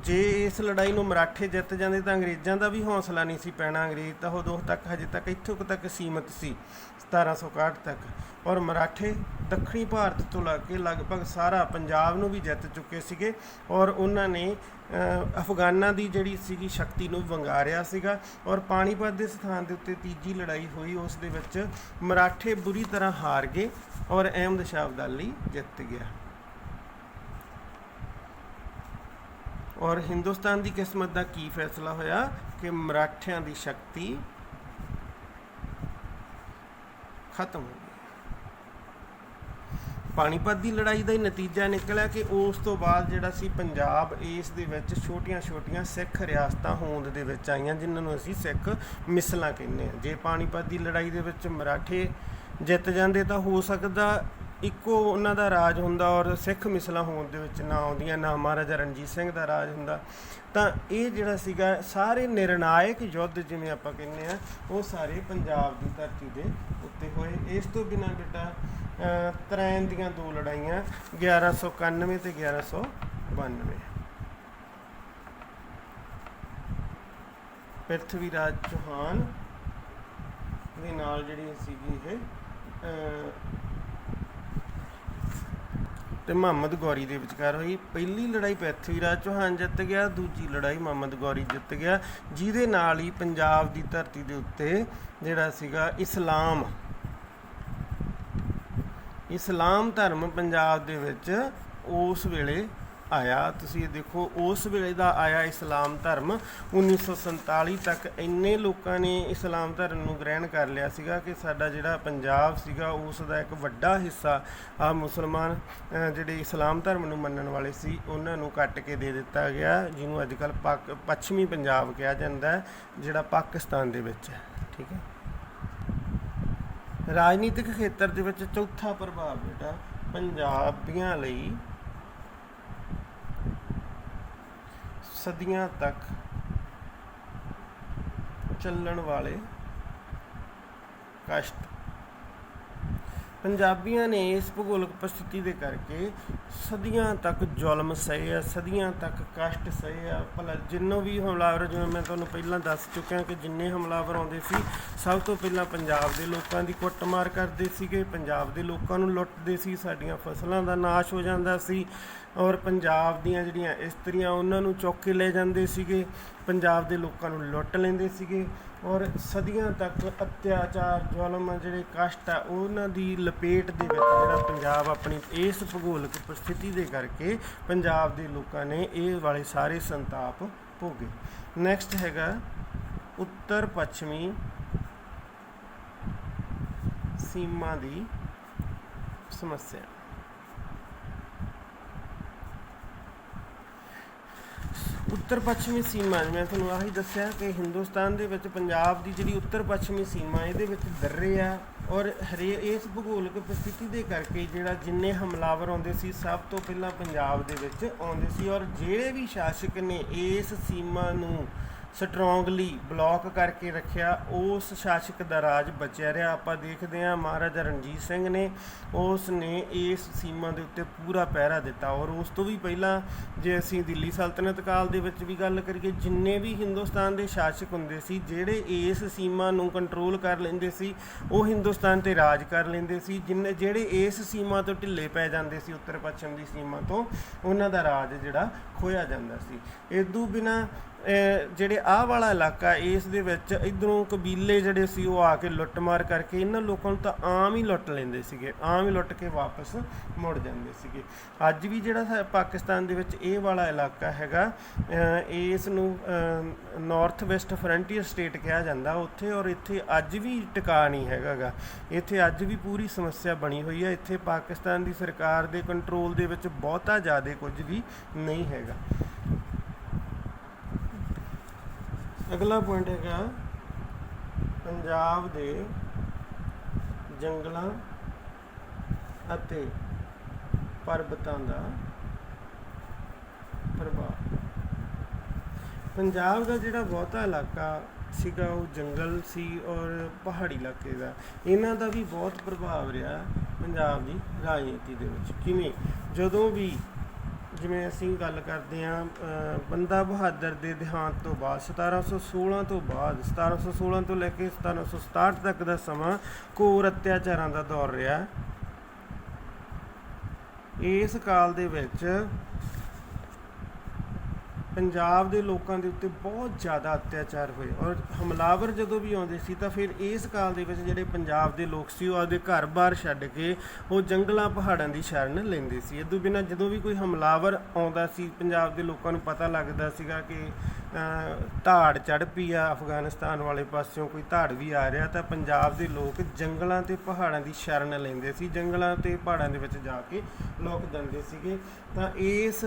ਜੇ ਇਸ ਲੜਾਈ ਨੂੰ ਮਰਾਠੇ ਜਿੱਤ ਜਾਂਦੇ ਤਾਂ ਅੰਗਰੇਜ਼ਾਂ ਦਾ ਵੀ ਹੌਸਲਾ ਨਹੀਂ ਸੀ ਪੈਣਾ। ਅੰਗਰੇਜ਼ ਤਾਂ ਉਦੋਂ ਤੱਕ ਹਜੇ ਤੱਕ ਇੱਥੋਂ ਤੱਕ ਸੀਮਤ ਸੀ 1761 ਤੱਕ, ਔਰ ਮਰਾਠੇ ਦੱਖਣੀ ਭਾਰਤ ਤੋਂ ਲੱਗ ਕੇ ਲਗਭਗ ਸਾਰਾ ਪੰਜਾਬ ਨੂੰ ਵੀ ਜਿੱਤ ਚੁੱਕੇ ਸੀਗੇ, ਔਰ ਉਹਨਾਂ ਨੇ ਅਫਗਾਨਾਂ ਦੀ ਜਿਹੜੀ ਸੀਗੀ ਸ਼ਕਤੀ ਨੂੰ ਵੰਗਾਰਿਆ ਸੀਗਾ। ਔਰ ਪਾਣੀਪਤ ਦੇ ਸਥਾਨ ਦੇ ਉੱਤੇ ਤੀਜੀ ਲੜਾਈ ਹੋਈ, ਉਸ ਦੇ ਵਿੱਚ ਮਰਾਠੇ ਬੁਰੀ ਤਰ੍ਹਾਂ ਹਾਰ ਗਏ ਔਰ ਅਹਿਮਦ ਸ਼ਾਹ ਅਬਦਾਲੀ ਜਿੱਤ ਗਿਆ। ਔਰ ਹਿੰਦੁਸਤਾਨ ਦੀ ਕਿਸਮਤ ਦਾ ਕੀ ਫੈਸਲਾ ਹੋਇਆ ਕਿ ਮਰਾਠਿਆਂ ਦੀ ਸ਼ਕਤੀ ਖਤਮ ਹੋ ਗਈ। ਪਾਣੀਪਤ ਦੀ ਲੜਾਈ ਦਾ ਹੀ ਨਤੀਜਾ ਨਿਕਲਿਆ ਕਿ ਉਸ ਤੋਂ ਬਾਅਦ ਜਿਹੜਾ ਸੀ ਪੰਜਾਬ, ਇਸ ਦੇ ਵਿੱਚ ਛੋਟੀਆਂ-ਛੋਟੀਆਂ ਸਿੱਖ ਰਿਆਸਤਾਂ ਹੋਂਦ ਦੇ ਵਿੱਚ ਆਈਆਂ, ਜਿਨ੍ਹਾਂ ਨੂੰ ਅਸੀਂ ਸਿੱਖ ਮਿਸਲਾਂ ਕਹਿੰਦੇ ਹਾਂ। ਜੇ ਪਾਣੀਪਤ ਦੀ ਲੜਾਈ ਦੇ ਵਿੱਚ ਮਰਾਠੇ ਜਿੱਤ ਜਾਂਦੇ ਤਾਂ ਹੋ ਸਕਦਾ ਇੱਕੋ ਉਹਨਾਂ ਦਾ ਰਾਜ ਹੁੰਦਾ ਔਰ ਸਿੱਖ ਮਿਸਲਾਂ ਹੋਂਦ ਦੇ ਵਿੱਚ ਨਾ ਆਉਂਦੀਆਂ, ਨਾ ਮਹਾਰਾਜਾ ਰਣਜੀਤ ਸਿੰਘ ਦਾ ਰਾਜ ਹੁੰਦਾ। ਤਾਂ ਇਹ ਜਿਹੜਾ ਸੀਗਾ ਸਾਰੇ ਨਿਰਣਾਇਕ ਯੁੱਧ ਜਿਵੇਂ ਆਪਾਂ ਕਹਿੰਦੇ ਹਾਂ, ਉਹ ਸਾਰੇ ਪੰਜਾਬ ਦੀ ਧਰਤੀ ਦੇ ਉੱਤੇ ਹੋਏ। ਇਸ ਤੋਂ ਬਿਨਾਂ ਬੇਟਾ ਤਰੈਣ ਦੀਆਂ ਦੋ ਲੜਾਈਆਂ 1191 ਤੇ 1192 ਪ੍ਰਿਥਵੀ ਰਾਜ ਚੌਹਾਨ ਦੇ ਨਾਲ ਜਿਹੜੀ ਸੀਗੀ ਇਹ ਤੇ ਮੁਹੰਮਦ ਗੌਰੀ ਦੇ ਵਿਚਕਾਰ ਹੋਈ। ਪਹਿਲੀ ਲੜਾਈ ਪ੍ਰਿਥਵੀ ਰਾਜ ਚੌਹਾਨ ਜਿੱਤ ਗਿਆ, ਦੂਜੀ ਲੜਾਈ ਮੁਹੰਮਦ ਗੌਰੀ ਜਿੱਤ ਗਿਆ, ਜਿਹਦੇ ਨਾਲ ਹੀ ਪੰਜਾਬ ਦੀ ਧਰਤੀ ਦੇ ਉੱਤੇ ਜਿਹੜਾ ਸੀਗਾ ਇਸਲਾਮ ਧਰਮ ਪੰਜਾਬ ਦੇ ਵਿੱਚ ਉਸ ਵੇਲੇ ਆਇਆ। ਤੁਸੀਂ ਇਹ ਦੇਖੋ, ਉਸ ਵੇਲੇ ਦਾ ਆਇਆ ਇਸਲਾਮ ਧਰਮ। 1947 ਤੱਕ ਇੰਨੇ ਲੋਕਾਂ ਨੇ ਇਸਲਾਮ ਧਰਮ ਨੂੰ ਗ੍ਰਹਿਣ ਕਰ ਲਿਆ ਸੀਗਾ ਕਿ ਸਾਡਾ ਜਿਹੜਾ ਪੰਜਾਬ ਸੀਗਾ ਉਸ ਦਾ ਇੱਕ ਵੱਡਾ ਹਿੱਸਾ ਆ ਮੁਸਲਮਾਨ ਜਿਹੜੇ ਇਸਲਾਮ ਧਰਮ ਨੂੰ ਮੰਨਣ ਵਾਲੇ ਸੀ ਉਹਨਾਂ ਨੂੰ ਕੱਟ ਕੇ ਦੇ ਦਿੱਤਾ ਗਿਆ, ਜਿਹਨੂੰ ਅੱਜ ਕੱਲ੍ਹ ਪੱਛਮੀ ਪੰਜਾਬ ਕਿਹਾ ਜਾਂਦਾ, ਜਿਹੜਾ ਪਾਕਿਸਤਾਨ ਦੇ ਵਿੱਚ ਹੈ। ਠੀਕ ਹੈ। ਰਾਜਨੀਤਿਕ ਖੇਤਰ ਦੇ ਵਿੱਚ ਚੌਥਾ ਪ੍ਰਭਾਵ ਬੇਟਾ ਪੰਜਾਬੀਆਂ ਲਈ ਸਦੀਆਂ ਤੱਕ ਚੱਲਣ ਵਾਲੇ ਕਸ਼ਟ। ਪੰਜਾਬੀਆਂ ਨੇ ਇਸ ਭੂਗੋਲਿਕ ਪ੍ਰਸਥਿਤੀ ਦੇ ਕਰਕੇ ਸਦੀਆਂ ਤੱਕ ਜ਼ੁਲਮ ਸਹੇ ਆ, ਸਦੀਆਂ ਤੱਕ ਕਸ਼ਟ ਸਹੇ ਆ। ਭਲਾ ਜਿੰਨੋਂ ਵੀ ਹਮਲਾਵਰ, ਜਿਵੇਂ ਮੈਂ ਤੁਹਾਨੂੰ ਪਹਿਲਾਂ ਦੱਸ ਚੁੱਕਿਆ ਕਿ ਜਿੰਨੇ ਹਮਲਾਵਰ ਆਉਂਦੇ ਸੀ ਸਭ ਤੋਂ ਪਹਿਲਾਂ ਪੰਜਾਬ ਦੇ ਲੋਕਾਂ ਦੀ ਕੁੱਟਮਾਰ ਕਰਦੇ ਸੀਗੇ, ਪੰਜਾਬ ਦੇ ਲੋਕਾਂ ਨੂੰ ਲੁੱਟਦੇ ਸੀ, ਸਾਡੀਆਂ ਫਸਲਾਂ ਦਾ ਨਾਸ਼ ਹੋ ਜਾਂਦਾ ਸੀ, ਔਰ ਪੰਜਾਬ ਦੀਆਂ ਜਿਹੜੀਆਂ ਇਸਤਰੀਆਂ ਉਹਨਾਂ ਨੂੰ ਚੁੱਕ ਕੇ ਲੈ ਜਾਂਦੇ ਸੀਗੇ, ਪੰਜਾਬ ਦੇ ਲੋਕਾਂ ਨੂੰ ਲੁੱਟ ਲੈਂਦੇ ਸੀਗੇ, ਔਰ ਸਦੀਆਂ ਤੱਕ ਅਤਿਆਚਾਰ, ਜ਼ੁਲਮ, ਜਿਹੜੇ ਕਸ਼ਟ ਆ ਉਹਨਾਂ ਦੀ ਲਪੇਟ ਦੇ ਵਿੱਚ ਜਿਹੜਾ ਪੰਜਾਬ ਆਪਣੀ ਇਸ ਭੂਗੋਲਿਕ ਪ੍ਰਸਥਿਤੀ ਦੇ ਕਰਕੇ ਪੰਜਾਬ ਦੇ ਲੋਕਾਂ ਨੇ ਇਹ ਵਾਲੇ ਸਾਰੇ ਸੰਤਾਪ ਭੋਗੇ। ਨੈਕਸਟ ਹੈਗਾ ਉੱਤਰ ਪੱਛਮੀ ਸੀਮਾ ਦੀ ਸਮੱਸਿਆ। ਉੱਤਰ ਪੱਛਮੀ ਸੀਮਾ, ਮੈਂ ਤੁਹਾਨੂੰ ਆਹੀ ਦੱਸਿਆ ਕਿ ਹਿੰਦੁਸਤਾਨ ਦੇ ਵਿੱਚ ਪੰਜਾਬ ਦੀ ਜਿਹੜੀ ਉੱਤਰ ਪੱਛਮੀ ਸੀਮਾ ਇਹਦੇ ਵਿੱਚ ਦर्रे ਆ, ਔਰ ਇਸ ਭੂਗੋਲਿਕ ਪ੍ਰਸਥਿਤੀ ਦੇ ਕਰਕੇ ਜਿਹੜਾ ਜਿੰਨੇ ਹਮਲਾਵਰ ਆਉਂਦੇ ਸੀ ਸਭ ਤੋਂ ਪਹਿਲਾਂ ਪੰਜਾਬ ਦੇ ਵਿੱਚ ਆਉਂਦੇ ਸੀ, ਔਰ ਜਿਹੜੇ ਵੀ ਸ਼ਾਸਕ ਨੇ ਇਸ ਸੀਮਾ ਨੂੰ ਸਟਰੋਂਗਲੀ ਬਲੌਕ ਕਰਕੇ ਰੱਖਿਆ, ਉਸ ਸ਼ਾਸਕ ਦਾ ਰਾਜ ਬਚਿਆ ਰਿਹਾ। ਆਪਾਂ ਦੇਖਦੇ ਹਾਂ ਮਹਾਰਾਜਾ ਰਣਜੀਤ ਸਿੰਘ ਨੇ ਉਸ ਨੇ ਇਸ ਸੀਮਾ ਦੇ ਉੱਤੇ ਪੂਰਾ ਪਹਿਰਾ ਦਿੱਤਾ। ਔਰ ਉਸ ਤੋਂ ਵੀ ਪਹਿਲਾਂ ਜੇ ਅਸੀਂ ਦਿੱਲੀ ਸਲਤਨਤ ਕਾਲ ਦੇ ਵਿੱਚ ਵੀ ਗੱਲ ਕਰੀਏ, ਜਿੰਨੇ ਵੀ ਹਿੰਦੁਸਤਾਨ ਦੇ ਸ਼ਾਸਕ ਹੁੰਦੇ ਸੀ ਜਿਹੜੇ ਇਸ ਸੀਮਾ ਨੂੰ ਕੰਟਰੋਲ ਕਰ ਲੈਂਦੇ ਸੀ ਉਹ ਹਿੰਦੁਸਤਾਨ 'ਤੇ ਰਾਜ ਕਰ ਲੈਂਦੇ ਸੀ। ਜਿਹੜੇ ਇਸ ਸੀਮਾ ਤੋਂ ਢਿੱਲੇ ਪੈ ਜਾਂਦੇ ਸੀ, ਉੱਤਰ ਪੱਛਮ ਦੀ ਸੀਮਾ ਤੋਂ, ਉਹਨਾਂ ਦਾ ਰਾਜ ਜਿਹੜਾ ਖੋਇਆ ਜਾਂਦਾ ਸੀ। ਇਸ ਤੋਂ ਬਿਨਾਂ ਜਿਹੜੇ ਆਹ ਵਾਲਾ ਇਲਾਕਾ, ਇਸ ਦੇ ਵਿੱਚ ਇੱਧਰੋਂ ਕਬੀਲੇ ਜਿਹੜੇ ਸੀ ਉਹ ਆ ਕੇ ਲੁੱਟਮਾਰ ਕਰਕੇ ਇਹਨਾਂ ਲੋਕਾਂ ਨੂੰ ਤਾਂ ਆਮ ਹੀ ਲੁੱਟ ਲੈਂਦੇ ਸੀਗੇ, ਆਮ ਹੀ ਲੁੱਟ ਕੇ ਵਾਪਸ ਮੁੜ ਜਾਂਦੇ ਸੀਗੇ। ਅੱਜ ਵੀ ਜਿਹੜਾ ਪਾਕਿਸਤਾਨ ਦੇ ਵਿੱਚ ਇਹ ਵਾਲਾ ਇਲਾਕਾ ਹੈਗਾ, ਇਸ ਨੂੰ ਨਾਰਥ ਵੈਸਟ ਫਰੰਟੀਅਰ ਸਟੇਟ ਕਿਹਾ ਜਾਂਦਾ ਉੱਥੇ। ਔਰ ਇੱਥੇ ਅੱਜ ਵੀ ਟਿਕਾ ਨਹੀਂ ਹੈਗਾ ਗਾ, ਇੱਥੇ ਅੱਜ ਵੀ ਪੂਰੀ ਸਮੱਸਿਆ ਬਣੀ ਹੋਈ ਹੈ। ਇੱਥੇ ਪਾਕਿਸਤਾਨ ਦੀ ਸਰਕਾਰ ਦੇ ਕੰਟਰੋਲ ਦੇ ਵਿੱਚ ਬਹੁਤਾ ਜ਼ਿਆਦਾ ਕੁਝ ਵੀ ਨਹੀਂ ਹੈਗਾ। ਅਗਲਾ ਪੁਆਇੰਟ ਹੈਗਾ ਪੰਜਾਬ ਦੇ ਜੰਗਲਾਂ ਅਤੇ ਪਰਬਤਾਂ ਦਾ ਪ੍ਰਭਾਵ। ਪੰਜਾਬ ਦਾ ਜਿਹੜਾ ਬਹੁਤਾ ਇਲਾਕਾ ਸੀਗਾ ਉਹ ਜੰਗਲ ਸੀ ਔਰ ਪਹਾੜੀ ਇਲਾਕੇ ਦਾ, ਇਹਨਾਂ ਦਾ ਵੀ ਬਹੁਤ ਪ੍ਰਭਾਵ ਰਿਹਾ ਪੰਜਾਬ ਦੀ ਰਾਜਨੀਤੀ ਦੇ ਵਿੱਚ। ਕਿਵੇਂ? ਜਦੋਂ ਵੀ ਜਿਵੇਂ ਅਸੀਂ ਗੱਲ ਕਰਦੇ ਹਾਂ ਬੰਦਾ ਬਹਾਦਰ ਦੇ ਦੇਹਾਂਤ ਤੋਂ ਬਾਅਦ 1716 ਤੋਂ ਬਾਅਦ 1716 ਤੋਂ ਲੈ ਕੇ 1767 ਤੱਕ ਦਾ ਸਮਾਂ ਘੋਰ ਅਤਿਆਚਾਰਾਂ ਦਾ ਦੌਰ ਰਿਹਾ। ਇਸ ਕਾਲ ਦੇ ਵਿੱਚ ਪੰਜਾਬ ਦੇ ਲੋਕਾਂ ਦੇ ਉੱਤੇ ਬਹੁਤ ਜ਼ਿਆਦਾ ਅਤਿਆਚਾਰ ਹੋਏ ਔਰ ਹਮਲਾਵਰ ਜਦੋਂ ਵੀ ਆਉਂਦੇ ਸੀ ਤਾਂ ਫਿਰ ਇਸ ਕਾਲ ਦੇ ਵਿੱਚ ਜਿਹੜੇ ਪੰਜਾਬ ਦੇ ਲੋਕ ਸੀ ਉਹ ਆਪਦੇ ਘਰ-ਬਾਰ ਛੱਡ ਕੇ ਉਹ ਜੰਗਲਾਂ ਪਹਾੜਾਂ ਦੀ ਸ਼ਰਨ ਲੈਂਦੇ ਸੀ। ਇਹ ਤੋਂ ਬਿਨਾਂ ਜਦੋਂ ਵੀ ਕੋਈ ਹਮਲਾਵਰ ਆਉਂਦਾ ਸੀ, ਪੰਜਾਬ ਦੇ ਲੋਕਾਂ ਨੂੰ ਪਤਾ ਲੱਗਦਾ ਸੀਗਾ ਕਿ ਧਾੜ ਚੜ੍ਹ ਪਈ ਆ ਅਫਗਾਨਿਸਤਾਨ ਵਾਲੇ ਪਾਸਿਓਂ, ਕੋਈ ਧਾੜ ਵੀ ਆ ਰਿਹਾ, ਤਾਂ ਪੰਜਾਬ ਦੇ ਲੋਕ ਜੰਗਲਾਂ ਅਤੇ ਪਹਾੜਾਂ ਦੀ ਸ਼ਰਨ ਲੈਂਦੇ ਸੀ, ਜੰਗਲਾਂ ਅਤੇ ਪਹਾੜਾਂ ਦੇ ਵਿੱਚ ਜਾ ਕੇ ਲੁਕ ਜਾਂਦੇ ਸੀਗੇ। ਤਾਂ ਇਸ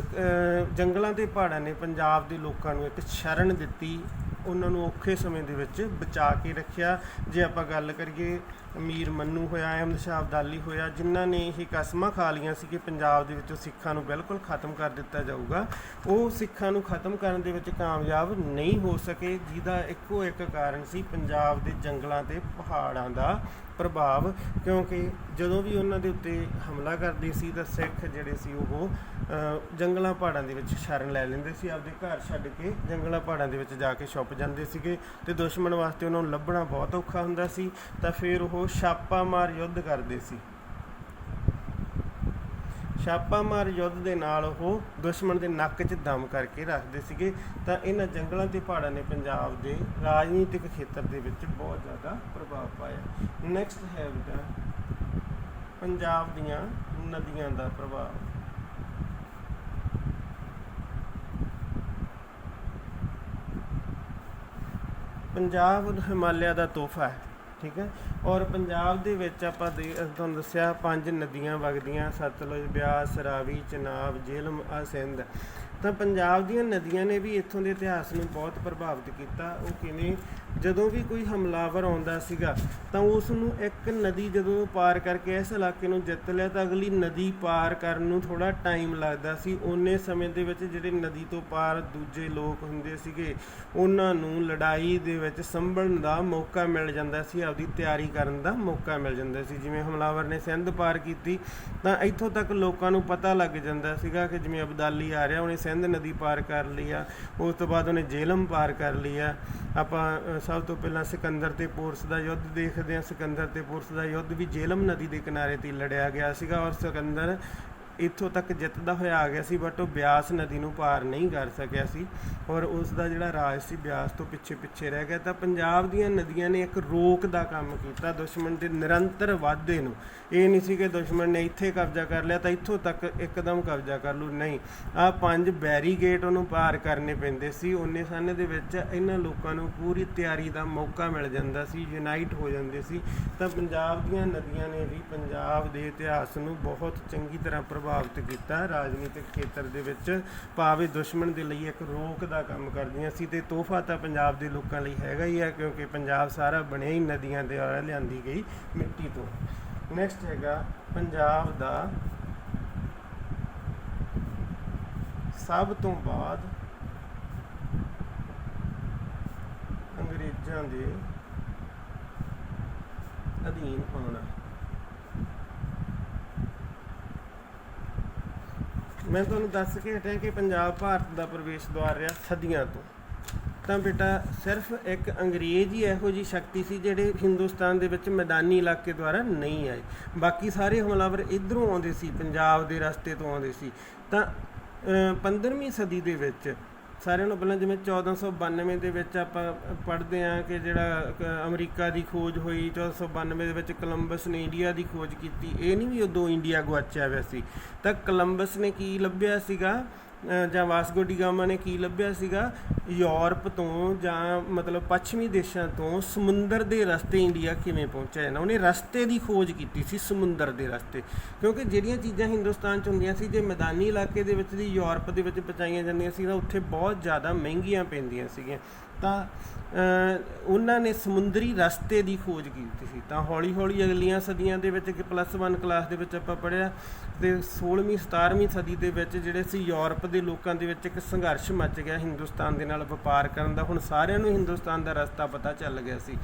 ਜੰਗਲਾਂ ਅਤੇ ਪਹਾੜਾਂ ਨੇ ਪੰਜਾਬ ਦੇ ਲੋਕਾਂ ਨੂੰ ਇੱਕ ਸ਼ਰਨ ਦਿੱਤੀ, ਉਹਨਾਂ ਨੂੰ ਔਖੇ ਸਮੇਂ ਦੇ ਵਿੱਚ ਬਚਾ ਕੇ ਰੱਖਿਆ। ਜੇ ਆਪਾਂ ਗੱਲ ਕਰੀਏ ਮੀਰ ਮੰਨੂ ਹੋਇਆ, ਅਹਿਮਦ ਸ਼ਾਹ ਅਬਦਾਲੀ ਹੋਇਆ, ਜਿਨ੍ਹਾਂ ਨੇ ਇਹ ਕਸਮਾਂ ਖਾ ਲਈਆਂ ਸੀ ਕਿ ਪੰਜਾਬ ਦੇ ਵਿੱਚੋਂ ਸਿੱਖਾਂ ਨੂੰ ਬਿਲਕੁਲ ਖਤਮ ਕਰ ਦਿੱਤਾ ਜਾਊਗਾ, ਉਹ ਸਿੱਖਾਂ ਨੂੰ ਖਤਮ ਕਰਨ ਦੇ ਵਿੱਚ ਕਾਮਯਾਬ ਨਹੀਂ ਹੋ ਸਕੇ, ਜਿਹਦਾ ਇੱਕੋ ਇੱਕ ਕਾਰਨ ਸੀ ਪੰਜਾਬ ਦੇ ਜੰਗਲਾਂ ਅਤੇ ਪਹਾੜਾਂ ਦਾ ਪ੍ਰਭਾਵ। ਕਿਉਂਕਿ ਜਦੋਂ ਵੀ ਉਹਨਾਂ ਦੇ ਉੱਤੇ ਹਮਲਾ ਕਰਦੇ ਸੀ ਤਾਂ ਸਿੱਖ ਜਿਹੜੇ ਸੀ ਉਹ ਜੰਗਲਾਂ ਪਹਾੜਾਂ ਦੇ ਵਿੱਚ ਸ਼ਰਨ ਲੈ ਲੈਂਦੇ ਸੀ, ਆਪਦੇ ਘਰ ਛੱਡ ਕੇ ਜੰਗਲਾਂ ਪਹਾੜਾਂ ਦੇ ਵਿੱਚ ਜਾ ਕੇ ਛੁਪ ਜਾਂਦੇ ਸੀਗੇ ਅਤੇ ਦੁਸ਼ਮਣ ਵਾਸਤੇ ਉਹਨਾਂ ਨੂੰ ਲੱਭਣਾ ਬਹੁਤ ਔਖਾ ਹੁੰਦਾ ਸੀ। ਤਾਂ ਫਿਰ ਉਹ ਛਾਪਾਮਾਰ ਯੁੱਧ ਕਰਦੇ ਸੀ। ਛਾਪਾਮਾਰ ਯੁੱਧ ਦੇ ਨਾਲ ਉਹ ਦੁਸ਼ਮਣ ਦੇ ਨੱਕ 'ਚ ਦਮ ਕਰਕੇ ਰੱਖਦੇ ਸੀਗੇ। ਤਾਂ ਇਹਨਾਂ ਜੰਗਲਾਂ ਅਤੇ ਪਹਾੜਾਂ ਨੇ ਪੰਜਾਬ ਦੇ ਰਾਜਨੀਤਿਕ ਖੇਤਰ ਦੇ ਵਿੱਚ ਬਹੁਤ ਜ਼ਿਆਦਾ ਪ੍ਰਭਾਵ ਪਾਇਆ। ਨੈਕਸਟ ਹੈ ਬੇਟਾ ਪੰਜਾਬ ਦੀਆਂ ਨਦੀਆਂ ਦਾ ਪ੍ਰਭਾਵ। ਪੰਜਾਬ ਹਿਮਾਲਿਆ ਦਾ ਤੋਹਫਾ ਹੈ, ਠੀਕ ਹੈ। ਔਰ ਪੰਜਾਬ ਦੇ ਵਿੱਚ ਆਪਾਂ ਤੁਹਾਨੂੰ ਦੱਸਿਆ 5 ਨਦੀਆਂ ਵਗਦੀਆਂ, ਸਤਲੁਜ, ਬਿਆਸ, ਰਾਵੀ, ਚਨਾਬ, ਜੇਹਲਮ, ਸਿੰਧ। ਤਾਂ ਪੰਜਾਬ ਦੀਆਂ ਨਦੀਆਂ ਨੇ ਵੀ ਇੱਥੋਂ ਦੇ ਇਤਿਹਾਸ ਨੂੰ ਬਹੁਤ ਪ੍ਰਭਾਵਿਤ ਕੀਤਾ। ਉਹ ਕਿਵੇਂ? ਜਦੋਂ ਵੀ ਕੋਈ ਹਮਲਾਵਰ ਆਉਂਦਾ ਸੀਗਾ ਤਾਂ ਉਸ ਨੂੰ ਇੱਕ ਨਦੀ ਜਦੋਂ ਪਾਰ ਕਰਕੇ ਇਸ ਇਲਾਕੇ ਨੂੰ ਜਿੱਤ ਲਿਆ ਤਾਂ ਅਗਲੀ ਨਦੀ ਪਾਰ ਕਰਨ ਨੂੰ ਥੋੜ੍ਹਾ ਟਾਈਮ ਲੱਗਦਾ ਸੀ। ਓਨੇ ਸਮੇਂ ਦੇ ਵਿੱਚ ਜਿਹੜੇ ਨਦੀ ਤੋਂ ਪਾਰ ਦੂਜੇ ਲੋਕ ਹੁੰਦੇ ਸੀਗੇ ਉਹਨਾਂ ਨੂੰ ਲੜਾਈ ਦੇ ਵਿੱਚ ਸੰਭਲਣ ਦਾ ਮੌਕਾ ਮਿਲ ਜਾਂਦਾ ਸੀ, ਆਪਦੀ ਤਿਆਰੀ ਕਰਨ ਦਾ ਮੌਕਾ ਮਿਲ ਜਾਂਦਾ ਸੀ। ਜਿਵੇਂ ਹਮਲਾਵਰ ਨੇ ਸਿੰਧ ਪਾਰ ਕੀਤੀ ਤਾਂ ਇੱਥੋਂ ਤੱਕ ਲੋਕਾਂ ਨੂੰ ਪਤਾ ਲੱਗ ਜਾਂਦਾ ਸੀਗਾ ਕਿ ਜਿਵੇਂ ਅਬਦਾਲੀ ਆ ਰਿਹਾ, ਉਹਨੇ ਸਿੰਧ ਨਦੀ ਪਾਰ ਕਰ ਲਈ ਆ, ਉਸ ਤੋਂ ਬਾਅਦ ਉਹਨੇ ਜੇਹਲਮ ਪਾਰ ਕਰ ਲਈ ਆ। ਆਪਾਂ ਸਭ ਤੋਂ ਪਹਿਲਾਂ ਸਿਕੰਦਰ ਅਤੇ ਪੋਰਸ ਦਾ ਯੁੱਧ ਦੇਖਦੇ ਹਾਂ। ਸਿਕੰਦਰ ਅਤੇ ਪੋਰਸ ਦਾ ਯੁੱਧ ਵੀ ਜੇਹਲਮ ਨਦੀ ਦੇ ਕਿਨਾਰੇ 'ਤੇ ਲੜਿਆ ਗਿਆ ਸੀਗਾ ਔਰ ਸਿਕੰਦਰ ਇੱਥੋਂ ਤੱਕ ਜਿੱਤਦਾ ਹੋਇਆ ਆ ਗਿਆ ਸੀ, ਬਟ ਉਹ ਬਿਆਸ ਨਦੀ ਨੂੰ ਪਾਰ ਨਹੀਂ ਕਰ ਸਕਿਆ ਸੀ ਔਰ ਉਸ ਦਾ ਜਿਹੜਾ ਰਾਜ ਸੀ ਬਿਆਸ ਤੋਂ ਪਿੱਛੇ ਰਹਿ ਗਿਆ। ਤਾਂ ਪੰਜਾਬ ਦੀਆਂ ਨਦੀਆਂ ਨੇ ਇੱਕ ਰੋਕ ਦਾ ਕੰਮ ਕੀਤਾ ਦੁਸ਼ਮਣ ਦੇ ਨਿਰੰਤਰ ਵਾਧੇ ਨੂੰ। ਇਹ ਨਹੀਂ ਸੀ ਕਿ ਦੁਸ਼ਮਣ ਨੇ ਇੱਥੇ ਕਬਜ਼ਾ ਕਰ ਲਿਆ ਤਾਂ ਇੱਥੋਂ ਤੱਕ ਇੱਕਦਮ ਕਬਜ਼ਾ ਕਰ ਲੂ, ਨਹੀਂ। ਆਹ 5 ਬੈਰੀਗੇਟ ਉਹਨੂੰ ਪਾਰ ਕਰਨੇ ਪੈਂਦੇ ਸੀ। ਉਨੇ ਸਮੇਂ ਦੇ ਵਿੱਚ ਇਹਨਾਂ ਲੋਕਾਂ ਨੂੰ ਪੂਰੀ ਤਿਆਰੀ ਦਾ ਮੌਕਾ ਮਿਲ ਜਾਂਦਾ ਸੀ, ਯੂਨਾਈਟ ਹੋ ਜਾਂਦੇ ਸੀ। ਤਾਂ ਪੰਜਾਬ ਦੀਆਂ ਨਦੀਆਂ ਨੇ ਵੀ ਪੰਜਾਬ ਦੇ ਇਤਿਹਾਸ ਨੂੰ ਬਹੁਤ ਚੰਗੀ ਤਰ੍ਹਾਂ ਪ੍ਰਭਾਵਿਤ ਕੀਤਾ ਰਾਜਨੀਤਿਕ ਖੇਤਰ ਦੇ ਵਿੱਚ, ਭਾਵੇਂ ਦੁਸ਼ਮਣ ਦੇ ਲਈ ਇੱਕ ਰੋਕ ਦਾ ਕੰਮ ਕਰਦੀਆਂ ਸੀ। ਅਤੇ ਤੋਹਫਾ ਤਾਂ ਪੰਜਾਬ ਦੇ ਲੋਕਾਂ ਲਈ ਹੈਗਾ ਹੀ ਹੈ, ਕਿਉਂਕਿ ਪੰਜਾਬ ਸਾਰਾ ਬਣਿਆ ਹੀ ਨਦੀਆਂ ਦੇ ਦੁਆਰਾ ਲਿਆਂਦੀ ਗਈ ਮਿੱਟੀ ਤੋਂ। ਨੈਕਸਟ ਹੈਗਾ ਪੰਜਾਬ ਦਾ ਸਭ ਤੋਂ ਬਾਅਦ ਅੰਗਰੇਜ਼ਾਂ ਦੇ ਅਧੀਨ ਆਉਣਾ। ਮੈਂ ਤੁਹਾਨੂੰ ਦੱਸ ਕੇ ਹਟਿਆ ਕਿ ਪੰਜਾਬ ਭਾਰਤ ਦਾ ਪ੍ਰਵੇਸ਼ ਦੁਆਰ ਰਿਹਾ ਸਦੀਆਂ ਤੋਂ। ਤਾਂ ਬੇਟਾ ਸਿਰਫ ਇੱਕ ਅੰਗਰੇਜ਼ ਹੀ ਇਹੋ ਜਿਹੀ ਸ਼ਕਤੀ ਸੀ ਜਿਹੜੇ ਹਿੰਦੁਸਤਾਨ ਦੇ ਵਿੱਚ ਮੈਦਾਨੀ ਇਲਾਕੇ ਦੁਆਰਾ ਨਹੀਂ ਆਏ। ਬਾਕੀ ਸਾਰੇ ਹਮਲਾਵਰ ਇੱਧਰੋਂ ਆਉਂਦੇ ਸੀ, ਪੰਜਾਬ ਦੇ ਰਸਤੇ ਤੋਂ ਆਉਂਦੇ ਸੀ। ਤਾਂ 15ਵੀਂ ਸਦੀ ਦੇ ਵਿੱਚ ਸਾਰਿਆਂ ਨੂੰ ਪਹਿਲਾਂ ਜਿਵੇਂ 1492 ਦੇ ਵਿੱਚ ਆਪਾਂ ਪੜ੍ਹਦੇ ਹਾਂ ਕਿ ਜਿਹੜਾ ਅਮਰੀਕਾ ਦੀ ਖੋਜ ਹੋਈ 1492 ਦੇ ਵਿੱਚ ਕੋਲੰਬਸ ਨੇ ਇੰਡੀਆ ਦੀ ਖੋਜ ਕੀਤੀ। ਇਹ ਨਹੀਂ ਵੀ ਉਦੋਂ ਇੰਡੀਆ ਗੁਆਚਿਆ ਹੋਇਆ ਸੀ। ਤਾਂ ਕੋਲੰਬਸ ਨੇ ਕੀ ਲੱਭਿਆ ਸੀਗਾ ਜਾਂ ਵਾਸਕੋ ਡੀ ਗਾਮਾ ਨੇ ਕੀ ਲੱਭਿਆ ਸੀਗਾ, ਯੂਰਪ ਤੋਂ ਜਾਂ ਮਤਲਬ ਪੱਛਮੀ ਦੇਸ਼ਾਂ ਤੋਂ ਸਮੁੰਦਰ ਦੇ ਰਸਤੇ ਇੰਡੀਆ ਕਿਵੇਂ ਪਹੁੰਚਿਆ ਜਾਣਾ। ਉਹਨੇ ਰਸਤੇ ਦੀ ਖੋਜ ਕੀਤੀ ਸੀ, ਸਮੁੰਦਰ ਦੇ ਰਸਤੇ। ਕਿਉਂਕਿ ਜਿਹੜੀਆਂ ਚੀਜ਼ਾਂ ਹਿੰਦੁਸਤਾਨ 'ਚ ਹੁੰਦੀਆਂ ਸੀ, ਜੇ ਮੈਦਾਨੀ ਇਲਾਕੇ ਦੇ ਵਿੱਚ ਦੀ ਯੂਰਪ ਦੇ ਵਿੱਚ ਪਹੁੰਚਾਈਆਂ ਜਾਂਦੀਆਂ ਸੀ ਤਾਂ ਉੱਥੇ ਬਹੁਤ ਜ਼ਿਆਦਾ ਮਹਿੰਗੀਆਂ ਪੈਂਦੀਆਂ ਸੀਗੀਆਂ। ਤਾਂ ਉਹਨਾਂ ਨੇ ਸਮੁੰਦਰੀ ਰਸਤੇ ਦੀ ਖੋਜ ਕੀਤੀ ਸੀ। ਤਾਂ ਹੌਲੀ ਹੌਲੀ ਅਗਲੀਆਂ ਸਦੀਆਂ ਦੇ ਵਿੱਚ +1 ਕਲਾਸ ਦੇ ਵਿੱਚ ਆਪਾਂ ਪੜ੍ਹਿਆ ਅਤੇ 16ਵੀਂ 17ਵੀਂ ਸਦੀ ਦੇ ਵਿੱਚ ਜਿਹੜੇ ਸੀ ਯੂਰਪ ਦੇ ਲੋਕਾਂ ਦੇ ਵਿੱਚ ਇੱਕ ਸੰਘਰਸ਼ ਮੱਚ ਗਿਆ ਹਿੰਦੁਸਤਾਨ ਦੇ ਨਾਲ ਵਪਾਰ ਕਰਨ ਦਾ। ਹੁਣ ਸਾਰਿਆਂ ਨੂੰ ਹਿੰਦੁਸਤਾਨ ਦਾ ਰਸਤਾ ਪਤਾ ਚੱਲ ਗਿਆ ਸੀ।